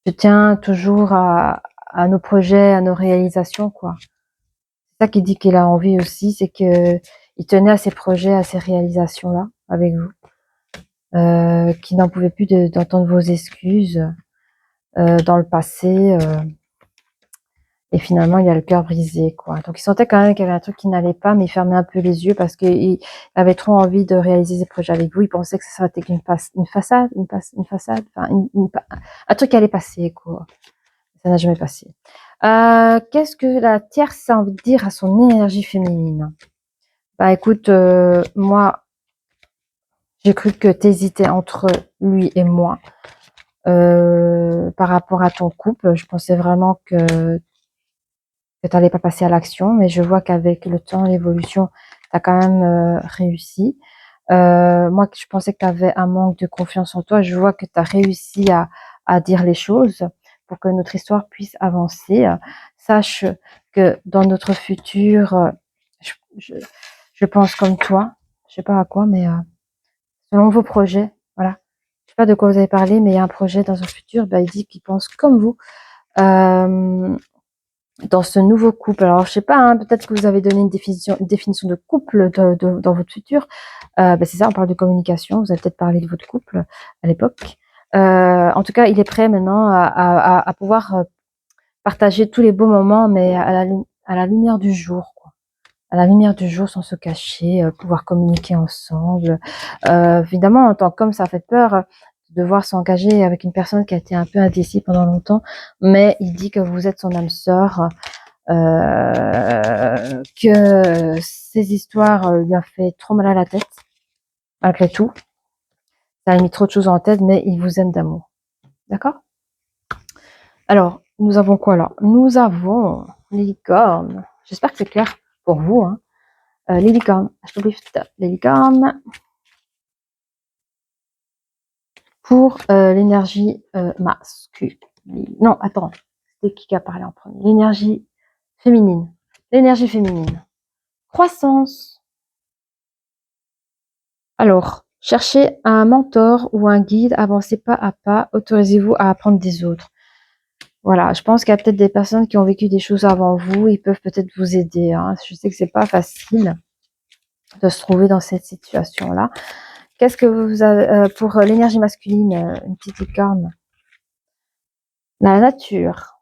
je tiens toujours à nos projets, à nos réalisations, quoi. C'est ça qui dit qu'il a envie aussi, c'est que il tenait à ses projets, à ses réalisations-là, avec vous. Qu'il n'en pouvait plus d'entendre vos excuses dans le passé. Et finalement, il a le cœur brisé, quoi. Donc, il sentait quand même qu'il y avait un truc qui n'allait pas, mais il fermait un peu les yeux parce qu'il avait trop envie de réaliser ses projets avec vous. Il pensait que ça serait une façade, une façade, enfin, un truc qui allait passer, quoi. Ça n'a jamais passé. Qu'est-ce que la tierce a envie de dire à son énergie féminine? Bah, écoute, moi, j'ai cru que t'hésitais entre lui et moi. Par rapport à ton couple, je pensais vraiment que tu n'allais pas passer à l'action, mais je vois qu'avec le temps, l'évolution, tu as quand même réussi. Moi, je pensais que tu avais un manque de confiance en toi. Je vois que tu as réussi à dire les choses pour que notre histoire puisse avancer. Sache que dans notre futur, je, je, je pense comme toi. Je sais pas à quoi, mais selon vos projets, voilà. Je sais pas de quoi vous avez parlé, mais il y a un projet dans un futur. Ben, il dit qu'il pense comme vous. Dans ce nouveau couple. Alors, je sais pas, hein, peut-être que vous avez donné une définition de couple dans votre futur. C'est ça, on parle de communication. Vous avez peut-être parlé de votre couple à l'époque. En tout cas, il est prêt maintenant à pouvoir partager tous les beaux moments, mais à la lumière du jour, quoi. À la lumière du jour, sans se cacher, pouvoir communiquer ensemble. Évidemment, en tant qu'homme, ça fait peur de devoir s'engager avec une personne qui a été un peu indécis pendant longtemps, mais il dit que vous êtes son âme sœur, que ces histoires lui ont fait trop mal à la tête, malgré tout. Ça a mis trop de choses en tête, mais il vous aime d'amour. D'accord? Alors, nous avons quoi là? Nous avons les licornes. J'espère que c'est clair pour vous. Hein. Les licornes. Les licornes pour l'énergie masculine. Non, attends. C'était qui a parlé en premier? L'énergie féminine. L'énergie féminine. Croissance. Alors, cherchez un mentor ou un guide, avancez pas à pas, autorisez-vous à apprendre des autres. Voilà, je pense qu'il y a peut-être des personnes qui ont vécu des choses avant vous, ils peuvent peut-être vous aider. Hein. Je sais que c'est pas facile de se trouver dans cette situation-là. Qu'est-ce que vous avez pour l'énergie masculine, une petite licorne? La nature.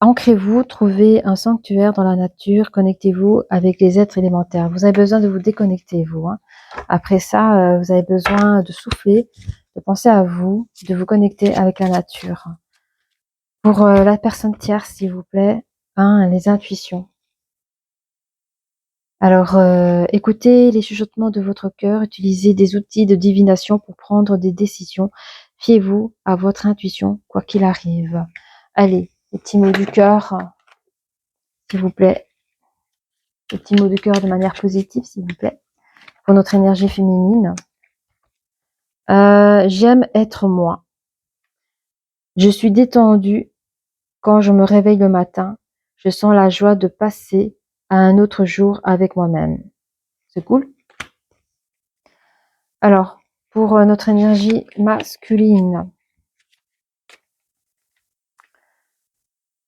Ancrez-vous, trouvez un sanctuaire dans la nature, connectez-vous avec les êtres élémentaires. Vous avez besoin de vous déconnecter, vous. Hein. Après ça, vous avez besoin de souffler, de penser à vous, de vous connecter avec la nature. Pour la personne tierce, s'il vous plaît, les intuitions. Alors, écoutez les chuchotements de votre cœur, utilisez des outils de divination pour prendre des décisions. Fiez-vous à votre intuition, quoi qu'il arrive. Allez, les petits mots du cœur, s'il vous plaît. Les petits mots du cœur de manière positive, s'il vous plaît. Pour notre énergie féminine. J'aime être moi. Je suis détendue quand je me réveille le matin. Je sens la joie de passer à un autre jour avec moi-même. C'est cool. Alors, pour notre énergie masculine,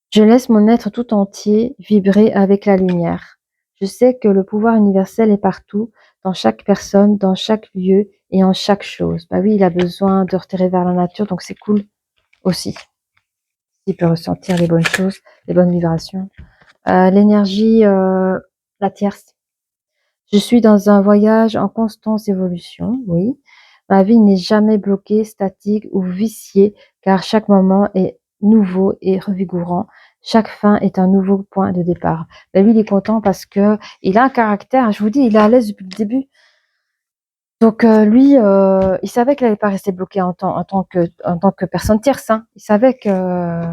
je laisse mon être tout entier vibrer avec la lumière. Je sais que le pouvoir universel est partout, dans chaque personne, dans chaque lieu et en chaque chose. Bah oui, il a besoin de retirer vers la nature, donc c'est cool aussi. Il peut ressentir les bonnes choses, les bonnes vibrations. L'énergie, la tierce. Je suis dans un voyage en constante évolution, oui. Ma vie n'est jamais bloquée, statique ou viciée, car chaque moment est nouveau et revigorant. Chaque fin est un nouveau point de départ. Ben lui, il est content parce que il a un caractère. Je vous dis, il est à l'aise depuis le début. Donc lui, il savait qu'il n'allait pas rester bloqué en tant que personne tierce. Hein. Il savait que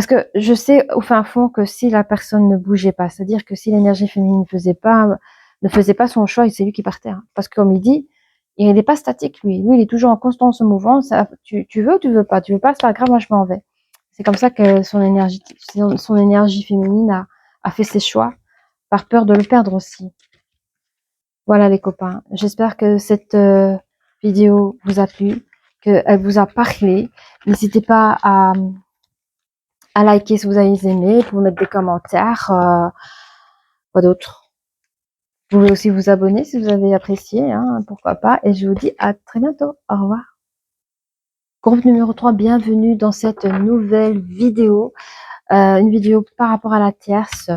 Parce que je sais au fin fond que si la personne ne bougeait pas, c'est-à-dire que si l'énergie féminine ne faisait pas son choix, et c'est lui qui partait. Hein. Parce que comme il dit, il n'est pas statique, lui. Lui, il est toujours en constance mouvement. Ça, tu veux ou tu veux pas? Tu veux pas, c'est pas grave, moi je m'en vais. C'est comme ça que son énergie féminine a fait ses choix, par peur de le perdre aussi. Voilà les copains. J'espère que cette vidéo vous a plu, qu'elle vous a parlé. N'hésitez pas à liker si vous avez aimé, pour mettre des commentaires. Quoi d'autre? Vous pouvez aussi vous abonner si vous avez apprécié, hein, pourquoi pas. Et je vous dis à très bientôt. Au revoir. Groupe numéro 3, bienvenue dans cette nouvelle vidéo. Une vidéo par rapport à la tierce.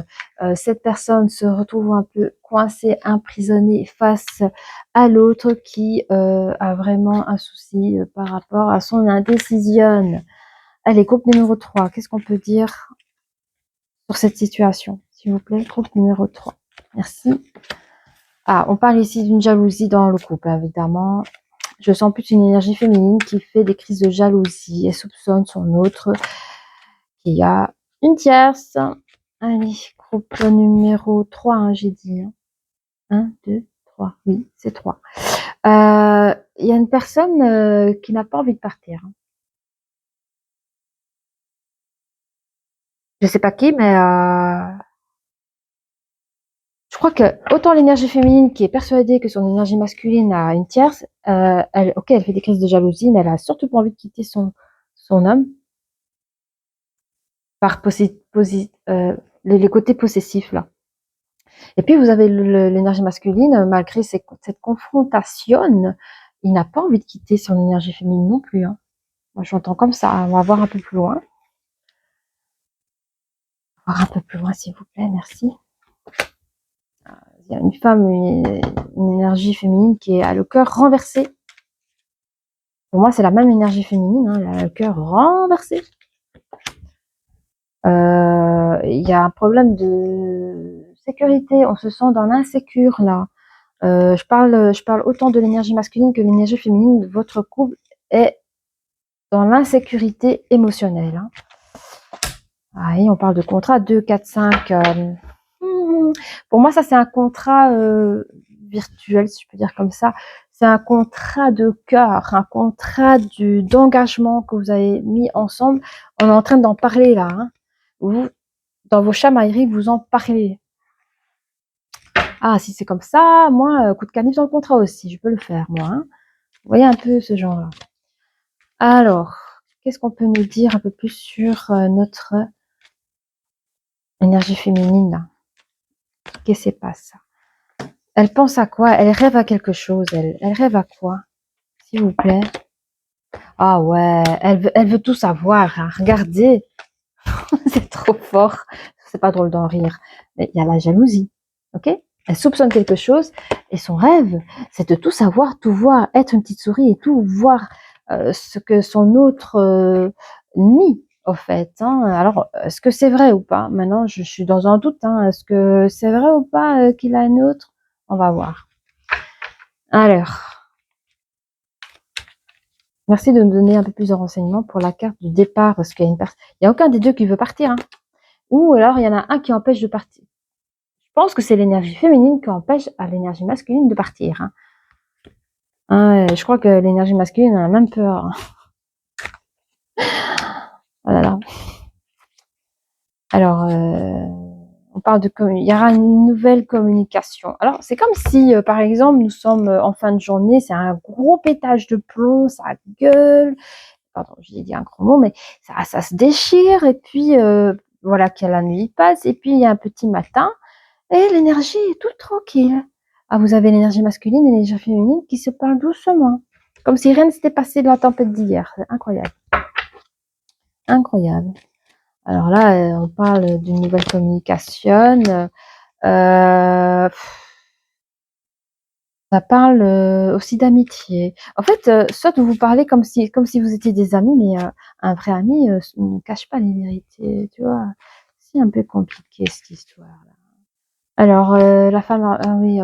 Cette personne se retrouve un peu coincée, emprisonnée face à l'autre qui a vraiment un souci par rapport à son indécision. Allez, groupe numéro 3, qu'est-ce qu'on peut dire sur cette situation, s'il vous plaît? Groupe numéro 3. Merci. Ah, on parle ici d'une jalousie dans le couple, évidemment. Je sens plus une énergie féminine qui fait des crises de jalousie. Elle soupçonne son autre, qui a une tierce. Allez, groupe numéro 3, hein, j'ai dit. 1, 2, 3. Oui, c'est 3. Il y a une personne qui n'a pas envie de partir. Je sais pas qui, mais je crois que autant l'énergie féminine qui est persuadée que son énergie masculine a une tierce, elle fait des crises de jalousie, mais elle a surtout pas envie de quitter son homme par les côtés possessifs là. Et puis vous avez l'énergie masculine, malgré cette confrontation, il n'a pas envie de quitter son énergie féminine non plus. Hein. Moi j'entends comme ça, on va voir un peu plus loin. Voir un peu plus loin s'il vous plaît, merci. Il y a une femme, une énergie féminine qui a le cœur renversé. Pour moi, c'est la même énergie féminine, hein, elle a le cœur renversé. Il y a un problème de sécurité, on se sent dans l'insécure là. Je parle autant de l'énergie masculine que de l'énergie féminine. Votre couple est dans l'insécurité émotionnelle. Hein. Ah, et on parle de contrat 2, 4, 5. Pour moi, ça c'est un contrat virtuel, si je peux dire comme ça. C'est un contrat de cœur, un contrat d'engagement que vous avez mis ensemble. On est en train d'en parler là. Hein. Vous, dans vos chamailleries, vous en parlez. Ah, si c'est comme ça, moi, coup de canif dans le contrat aussi, je peux le faire, moi. Hein. Vous voyez un peu ce genre-là. Alors, qu'est-ce qu'on peut nous dire un peu plus sur notre énergie féminine là? Qu'est-ce qui se passe? Elle pense à quoi? Elle rêve à quelque chose, elle rêve à quoi? S'il vous plaît. Ah ouais, elle veut tout savoir. Hein. Regardez, c'est trop fort. C'est pas drôle d'en rire. Mais il y a la jalousie, ok? Elle soupçonne quelque chose et son rêve, c'est de tout savoir, tout voir, être une petite souris et tout voir ce que son autre nie, au fait. Hein. Alors, est-ce que c'est vrai ou pas? Maintenant, je suis dans un doute. Hein. Est-ce que c'est vrai ou pas qu'il a une autre? On va voir. Alors, merci de me donner un peu plus de renseignements pour la carte du départ, parce qu'il y a une personne, il n'y a aucun des deux qui veut partir. Hein. Ou alors, il y en a un qui empêche de partir. Je pense que c'est l'énergie féminine qui empêche à l'énergie masculine de partir. Hein. Je crois que l'énergie masculine a même peur. Oh là là. Alors, on parle il y aura une nouvelle communication. Alors, c'est comme si, par exemple, nous sommes en fin de journée, c'est un gros pétage de plomb, ça gueule. Pardon, j'ai dit un gros mot, mais ça se déchire. Et puis, voilà que la nuit passe. Et puis, il y a un petit matin. Et l'énergie est toute tranquille. Ah, vous avez l'énergie masculine et l'énergie féminine qui se parlent doucement. Comme si rien ne s'était passé de la tempête d'hier. C'est incroyable. Incroyable. Alors là, on parle d'une nouvelle communication. Ça parle aussi d'amitié. En fait, soit vous parlez comme si vous étiez des amis, mais un vrai ami ne cache pas les vérités. Tu vois, c'est un peu compliqué cette histoire-là. Alors, la femme, ah oui,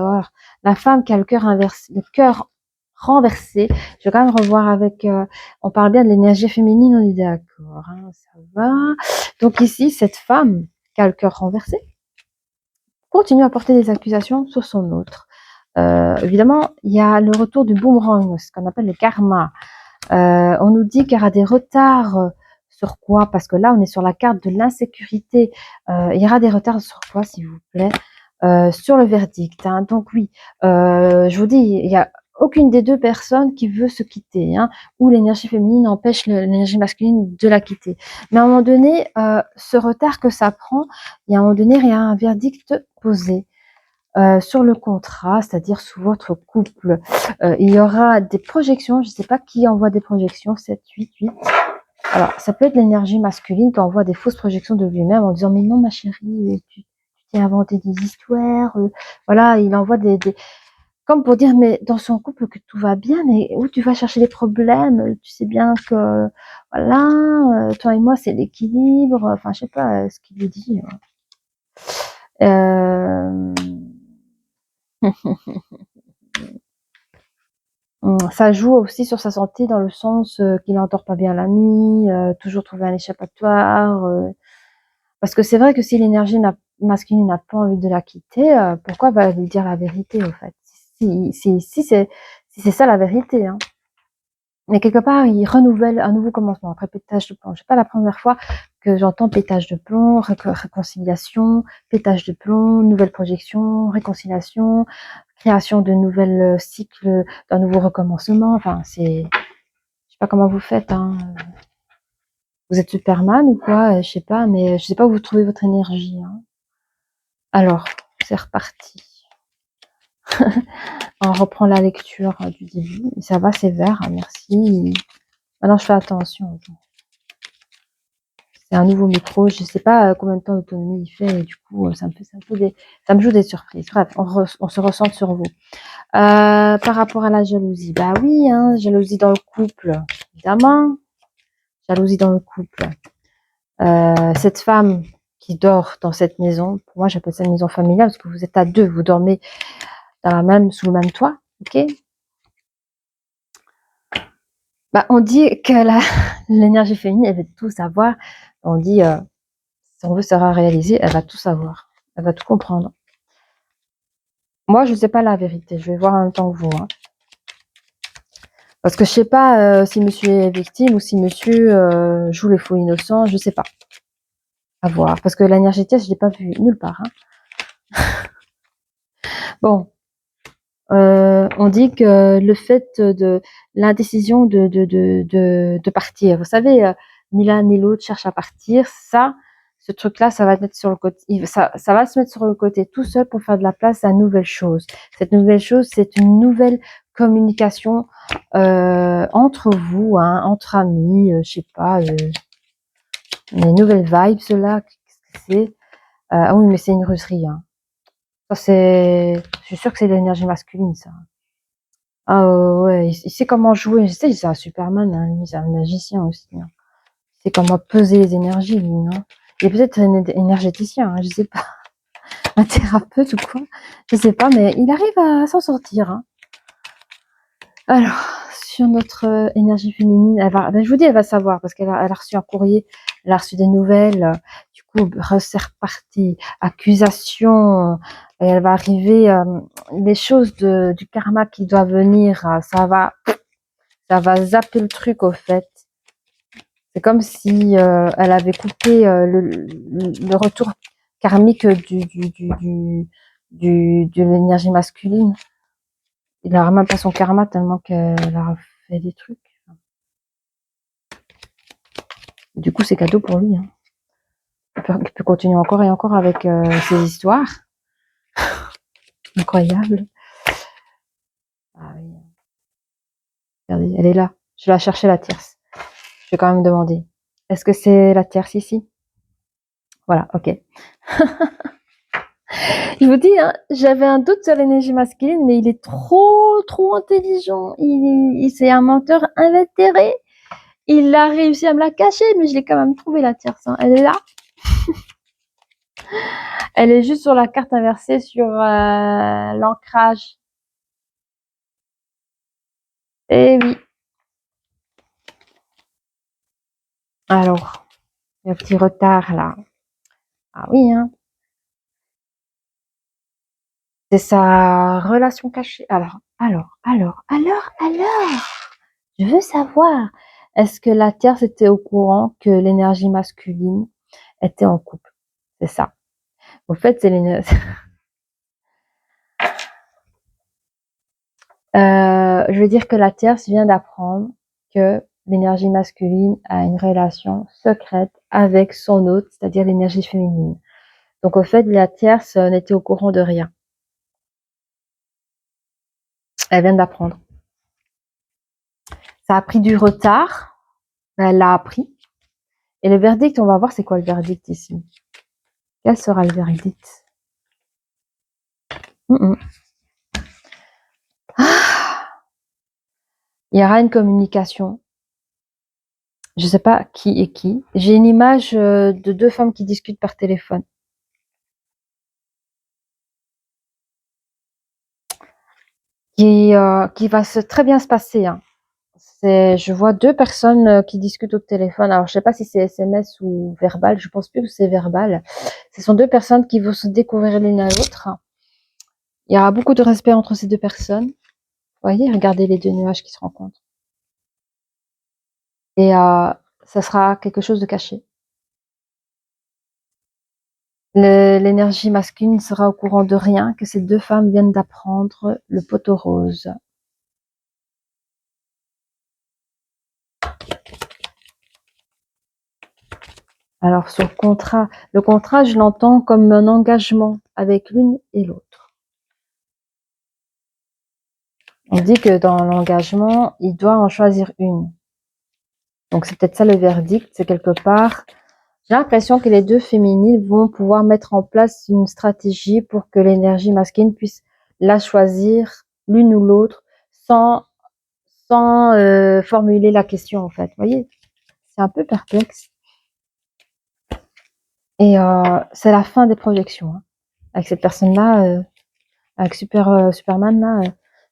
la femme qui a le cœur inversé, le cœur renversé. Je vais quand même revoir avec... on parle bien de l'énergie féminine, on est d'accord, hein, ça va. Donc ici, cette femme qui a le cœur renversé continue à porter des accusations sur son autre. Évidemment, il y a le retour du boomerang, ce qu'on appelle le karma. On nous dit qu'il y aura des retards sur quoi? Parce que là, on est sur la carte de l'insécurité. Il y aura des retards sur quoi, s'il vous plaît? Sur le verdict. Hein. Donc oui, je vous dis, il y a aucune des deux personnes qui veut se quitter, hein, ou l'énergie féminine empêche l'énergie masculine de la quitter. Mais à un moment donné, ce retard que ça prend, il y a un moment donné, il y a un verdict posé. Sur le contrat, c'est-à-dire sous votre couple, il y aura des projections, je ne sais pas qui envoie des projections, 7, 8, 8. Alors, ça peut être l'énergie masculine qui envoie des fausses projections de lui-même en disant « Mais non, ma chérie, tu t'es inventé des histoires. » Voilà, il envoie des... Comme pour dire, mais dans son couple, que tout va bien, mais où tu vas chercher des problèmes? Tu sais bien que, voilà, toi et moi, c'est l'équilibre. Enfin, je sais pas ce qu'il lui dit. Euh... Ça joue aussi sur sa santé dans le sens qu'il n'endort pas bien la nuit, toujours trouver un échappatoire. Parce que c'est vrai que si l'énergie masculine n'a pas envie de la quitter, pourquoi va lui dire la vérité au fait? Si c'est ça la vérité, hein. Mais quelque part, il renouvelle un nouveau commencement après pétage de plomb. C'est pas la première fois que j'entends pétage de plomb, réconciliation, pétage de plomb, nouvelle projection, réconciliation, création de nouvelles cycles, d'un nouveau recommencement. Enfin, je sais pas comment vous faites, hein. Vous êtes Superman ou quoi? Je sais pas, mais je sais pas où vous trouvez votre énergie, hein. Alors, c'est reparti. On reprend la lecture du début. Ça va, c'est vert, hein, merci. Maintenant, je fais attention. C'est un nouveau micro, je sais pas combien de temps d'autonomie il fait, et du coup, ça me joue des surprises. Bref, on se ressent sur vous. Par rapport à la jalousie, bah oui, hein, jalousie dans le couple, évidemment. Jalousie dans le couple. Cette femme qui dort dans cette maison, pour moi j'appelle ça une maison familiale, parce que vous êtes à deux, vous dormez sous le même toit, ok? Bah, on dit que l'énergie féminine, elle veut tout savoir. On dit, son vœu sera réalisé, elle va tout savoir. Elle va tout comprendre. Moi, je ne sais pas la vérité. Je vais voir en même temps que vous. Hein. Parce que je ne sais pas si monsieur est victime ou si monsieur joue les faux innocents. Je ne sais pas. À voir. Parce que l'énergie je ne l'ai pas vue nulle part. Hein. Bon. On dit que le fait de l'indécision de partir. Vous savez, ni l'un ni l'autre cherche à partir. Ce truc-là, ça va mettre sur le côté, ça va se mettre sur le côté tout seul pour faire de la place à une nouvelle chose. Cette nouvelle chose, c'est une nouvelle communication entre vous, hein, entre amis, je sais pas, les nouvelles vibes, cela, qu'est-ce que c'est? Ah oui, mais c'est une russerie. Hein. Ça, je suis sûre que c'est de l'énergie masculine, ça. Ah ouais, il sait comment jouer. Je sais, c'est un Superman, hein, lui, c'est un magicien aussi. Hein. Il sait comment peser les énergies, lui. Hein. Il est peut-être un énergéticien, hein, je sais pas, un thérapeute ou quoi. Je sais pas, mais il arrive à s'en sortir. Hein. Alors, sur notre énergie féminine, ben, je vous dis, elle va savoir, parce qu'elle a reçu un courrier, elle a reçu des nouvelles. Du coup, c'est reparti, accusation. Et elle va arriver, les choses du karma qui doit venir, ça va zapper le truc au fait. C'est comme si elle avait coupé le retour karmique de l'énergie masculine. Il n'aura même pas son karma tellement qu'elle a fait des trucs. Du coup, c'est cadeau pour lui. Hein. Il peut continuer encore et encore avec ses histoires. Incroyable. Ah oui. Regardez, elle est là. Je vais la chercher la tierce. Je vais quand même demander. Est-ce que c'est la tierce ici? Voilà, ok. Je vous dis, hein, j'avais un doute sur l'énergie masculine, mais il est trop intelligent. C'est un menteur invétéré. Il a réussi à me la cacher, mais je l'ai quand même trouvé la tierce. Hein. Elle est là. Elle est juste sur la carte inversée sur l'ancrage. Eh oui. Alors, il y a un petit retard là. Ah oui, hein. C'est sa relation cachée. Alors. Je veux savoir, est-ce que la Tierce était au courant que l'énergie masculine était en couple? C'est ça. Au fait, c'est l'énergie. Je veux dire que la Tierce vient d'apprendre que l'énergie masculine a une relation secrète avec son hôte, c'est-à-dire l'énergie féminine. Donc, au fait, la Tierce n'était au courant de rien. Elle vient d'apprendre. Ça a pris du retard, mais elle l'a appris. Et le verdict, on va voir c'est quoi le verdict ici. Quel sera le verdict? Il y aura une communication. Je ne sais pas qui est qui. J'ai une image de 2 femmes qui discutent par téléphone. Qui va très bien se passer, hein. Je vois 2 personnes qui discutent au téléphone. Alors, je sais pas si c'est SMS ou verbal. Je pense plus que c'est verbal. Ce sont 2 personnes qui vont se découvrir l'une à l'autre. Il y aura beaucoup de respect entre ces 2 personnes. Vous voyez, regardez les 2 nuages qui se rencontrent. Et ça sera quelque chose de caché. L'énergie masculine sera au courant de rien, que ces 2 femmes viennent d'apprendre le poteau rose. Alors sur le contrat, je l'entends comme un engagement avec l'une et l'autre. On dit que dans l'engagement, il doit en choisir une. Donc c'est peut-être ça le verdict, c'est quelque part. J'ai l'impression que les 2 féminines vont pouvoir mettre en place une stratégie pour que l'énergie masculine puisse la choisir l'une ou l'autre sans formuler la question en fait. Vous voyez, c'est un peu perplexe. Et c'est la fin des projections. Hein. Avec cette personne-là, avec Superman, là,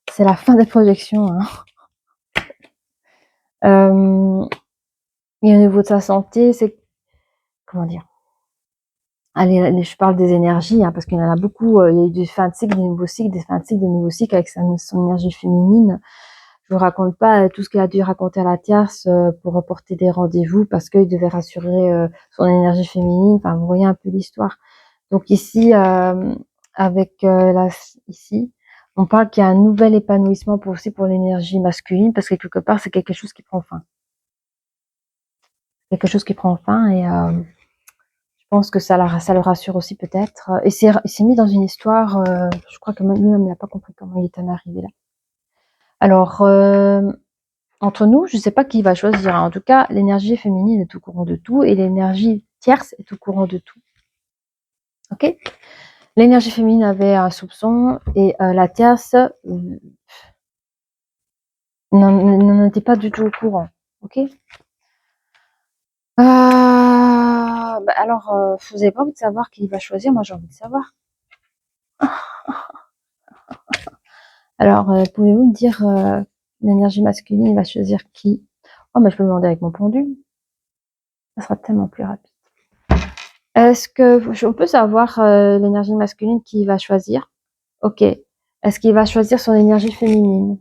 c'est la fin des projections. Hein. Et au niveau de sa santé, c'est... Comment dire? Allez, je parle des énergies, hein, parce qu'il y en a beaucoup. Il y a eu des fins de cycle, des nouveaux cycles, des fins de cycle, des nouveaux cycles avec son énergie féminine. Je vous raconte pas tout ce qu'il a dû raconter à la tierce pour reporter des rendez-vous parce qu'il devait rassurer son énergie féminine. Enfin, vous voyez un peu l'histoire. Donc ici, ici, on parle qu'il y a un nouvel épanouissement aussi pour l'énergie masculine parce que quelque part, c'est quelque chose qui prend fin. Quelque chose qui prend fin et je pense que ça le rassure aussi peut-être. Et il s'est mis dans une histoire, je crois que lui-même il n'a pas compris comment il est en arrivé là. Alors, entre nous, je ne sais pas qui va choisir. En tout cas, l'énergie féminine est au courant de tout et l'énergie tierce est au courant de tout. Ok? L'énergie féminine avait un soupçon et la tierce n'en était pas du tout au courant. Ok? Alors, vous n'avez pas envie de savoir qui va choisir? Moi, j'ai envie de savoir. Alors, pouvez-vous me dire l'énergie masculine va choisir qui? Oh, mais je peux me demander avec mon pendule. Ça sera tellement plus rapide. Est-ce que on peut savoir l'énergie masculine qui va choisir? Ok. Est-ce qu'il va choisir son énergie féminine?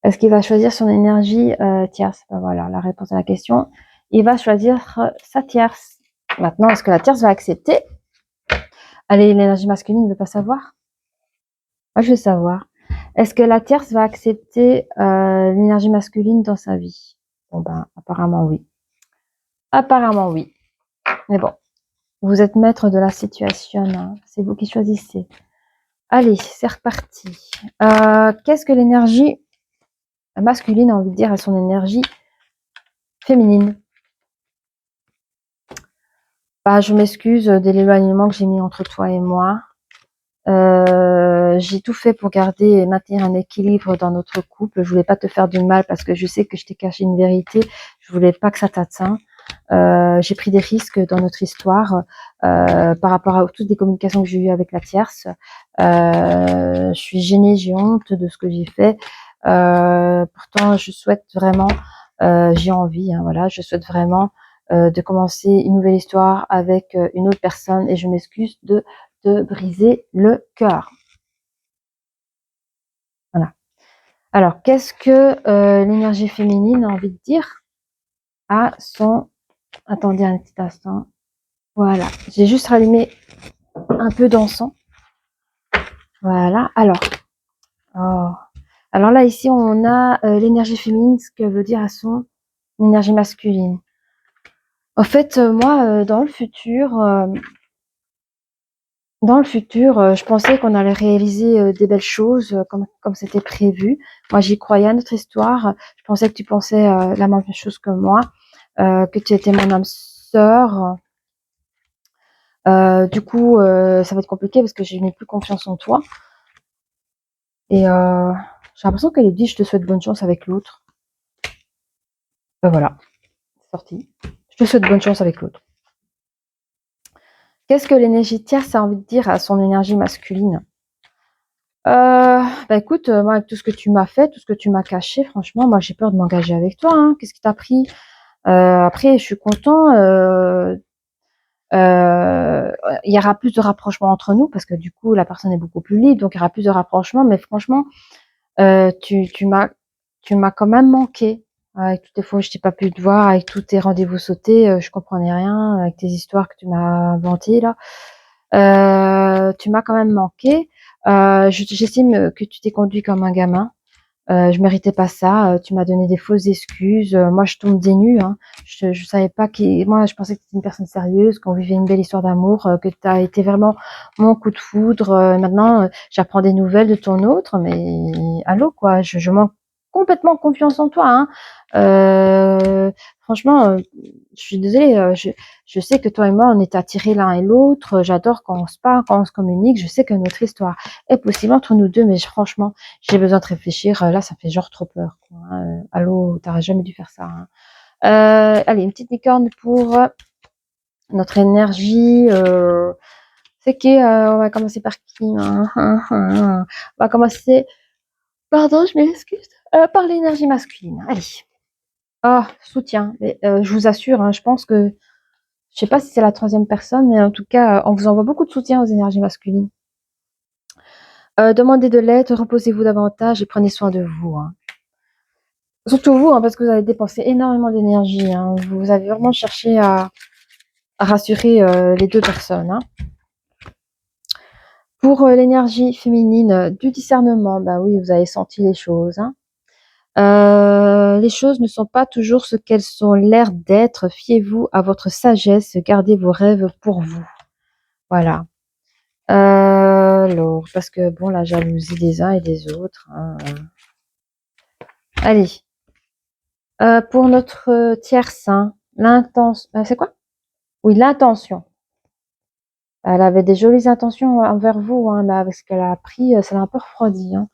Est-ce qu'il va choisir son énergie tierce? Ben voilà, la réponse à la question. Il va choisir sa tierce. Maintenant, est-ce que la tierce va accepter? Allez, l'énergie masculine ne veut pas savoir? Moi, je veux savoir. Est-ce que la tierce va accepter l'énergie masculine dans sa vie? Bon ben, apparemment oui. Apparemment oui. Mais bon, vous êtes maître de la situation. Hein. C'est vous qui choisissez. Allez, c'est reparti. Qu'est-ce que l'énergie masculine a envie de dire à son énergie féminine? Bah, je m'excuse de l'éloignement que j'ai mis entre toi et moi. J'ai tout fait pour garder et maintenir un équilibre dans notre couple. Je voulais pas te faire du mal parce que je sais que je t'ai caché une vérité. Je voulais pas que ça t'atteint. J'ai pris des risques dans notre histoire par rapport à toutes les communications que j'ai eues avec la tierce. Je suis gênée, j'ai honte de ce que j'ai fait. Pourtant, je souhaite vraiment, j'ai envie, hein, voilà, je souhaite vraiment de commencer une nouvelle histoire avec une autre personne et je m'excuse de te briser le cœur. Voilà. Alors, qu'est-ce que l'énergie féminine a envie de dire à son... Attendez un petit instant. Voilà, j'ai juste rallumé un peu d'encens. Voilà, alors... Oh. Alors là, ici, on a l'énergie féminine, ce que veut dire à son énergie masculine. En fait, moi, dans le futur, je pensais qu'on allait réaliser des belles choses comme c'était prévu. Moi, j'y croyais à notre histoire. Je pensais que tu pensais la même chose que moi, que tu étais mon âme sœur. Du coup, ça va être compliqué parce que je n'ai plus confiance en toi. Et j'ai l'impression qu'elle dit je te souhaite bonne chance avec l'autre. Voilà, c'est sorti. Je te souhaite bonne chance avec l'autre. Qu'est-ce que l'énergie tierce a envie de dire à son énergie masculine? Bah écoute, moi avec tout ce que tu m'as fait, tout ce que tu m'as caché, franchement, moi j'ai peur de m'engager avec toi, hein. Qu'est-ce qui t'a pris? Après, je suis content. Il y aura plus de rapprochement entre nous parce que du coup, la personne est beaucoup plus libre, donc il y aura plus de rapprochement. Mais franchement, tu m'as quand même manqué avec toutes les fois où je t'ai pas pu te voir, avec tous tes rendez-vous sautés, je comprenais rien, avec tes histoires que tu m'as inventées là. Tu m'as quand même manqué. J'estime que tu t'es conduit comme un gamin. Je méritais pas ça. Tu m'as donné des fausses excuses. Moi, je tombe des nues. Hein. Je savais pas qui. Moi, je pensais que tu étais une personne sérieuse, qu'on vivait une belle histoire d'amour, que tu as été vraiment mon coup de foudre. Maintenant, j'apprends des nouvelles de ton autre, mais allô quoi. Je manque complètement confiance en toi. Hein. Franchement, je suis désolée. Je sais que toi et moi, on est attirés l'un et l'autre. J'adore quand on se parle, quand on se communique. Je sais que notre histoire est possible entre nous deux, mais franchement, j'ai besoin de réfléchir. Là, ça fait genre trop peur. Quoi, hein. Allô, t'aurais jamais dû faire ça. Hein. Allez, une petite licorne pour notre énergie. C'est qui on va commencer par qui? On va commencer. Pardon, je m'excuse. Par l'énergie masculine. Allez. Ah, soutien. Je vous assure, hein, je pense que je sais pas si c'est la troisième personne, mais en tout cas, on vous envoie beaucoup de soutien aux énergies masculines. Demandez de l'aide, reposez-vous davantage et prenez soin de vous. Hein. Surtout vous, hein, parce que vous avez dépensé énormément d'énergie. Hein. Vous avez vraiment cherché à rassurer les deux personnes. Hein. Pour l'énergie féminine du discernement, bah oui, vous avez senti les choses. Hein. Les choses ne sont pas toujours ce qu'elles ont l'air d'être. Fiez-vous à votre sagesse, gardez vos rêves pour vous. Voilà. Alors, parce que bon, la jalousie des uns et des autres. Hein. Allez. Pour notre tierce, hein, l'intention. C'est quoi? Oui, l'intention. Elle avait des jolies intentions envers vous, hein, mais avec ce qu'elle a appris, ça l'a un peu refroidi. Hein.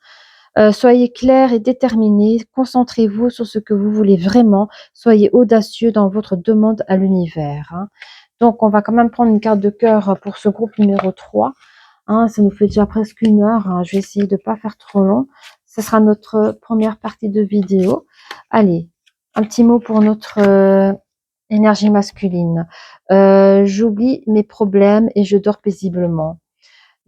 Soyez clair et déterminé, concentrez-vous sur ce que vous voulez vraiment, soyez audacieux dans votre demande à l'univers. Hein. Donc, on va quand même prendre une carte de cœur pour ce groupe numéro 3. Hein, ça nous fait déjà presque 1 heure. Hein. Je vais essayer de ne pas faire trop long. Ce sera notre première partie de vidéo. Allez, un petit mot pour notre énergie masculine. J'oublie mes problèmes et je dors paisiblement.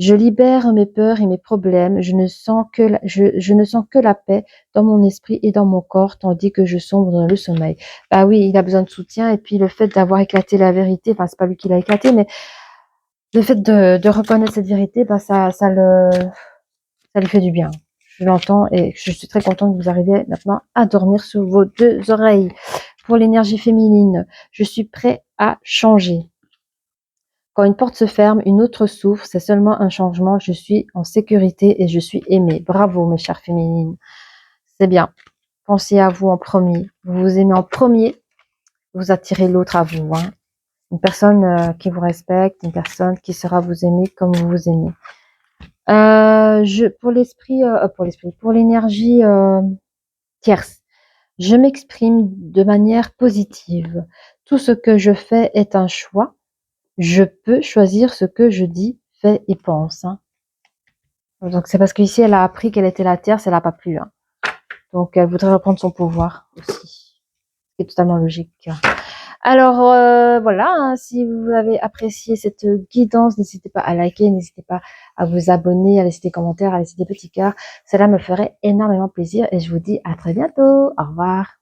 Je libère mes peurs et mes problèmes. Je ne sens que la paix dans mon esprit et dans mon corps, tandis que je sombre dans le sommeil. Bah oui, il a besoin de soutien. Et puis le fait d'avoir éclaté la vérité, enfin c'est pas lui qui l'a éclaté, mais le fait de reconnaître cette vérité, bah ça lui fait du bien. Je l'entends et je suis très contente que vous arriviez maintenant à dormir sur vos 2 oreilles. Pour l'énergie féminine, je suis prêt à changer. Quand une porte se ferme, une autre s'ouvre. C'est seulement un changement. Je suis en sécurité et je suis aimée. Bravo, mes chères féminines. C'est bien. Pensez à vous en premier. Vous vous aimez en premier. Vous attirez l'autre à vous. Hein. Une personne qui vous respecte, une personne qui saura vous aimer comme vous vous aimez. Pour l'énergie tierce, je m'exprime de manière positive. Tout ce que je fais est un choix. Je peux choisir ce que je dis, fais et pense. Hein. Donc c'est parce qu'ici elle a appris qu'elle était la tierce, elle n'a pas plu. Hein. Donc, elle voudrait reprendre son pouvoir aussi, ce qui est totalement logique. Alors, voilà, hein, si vous avez apprécié cette guidance, n'hésitez pas à liker, n'hésitez pas à vous abonner, à laisser des commentaires, à laisser des petits cœurs. Cela me ferait énormément plaisir et je vous dis à très bientôt. Au revoir.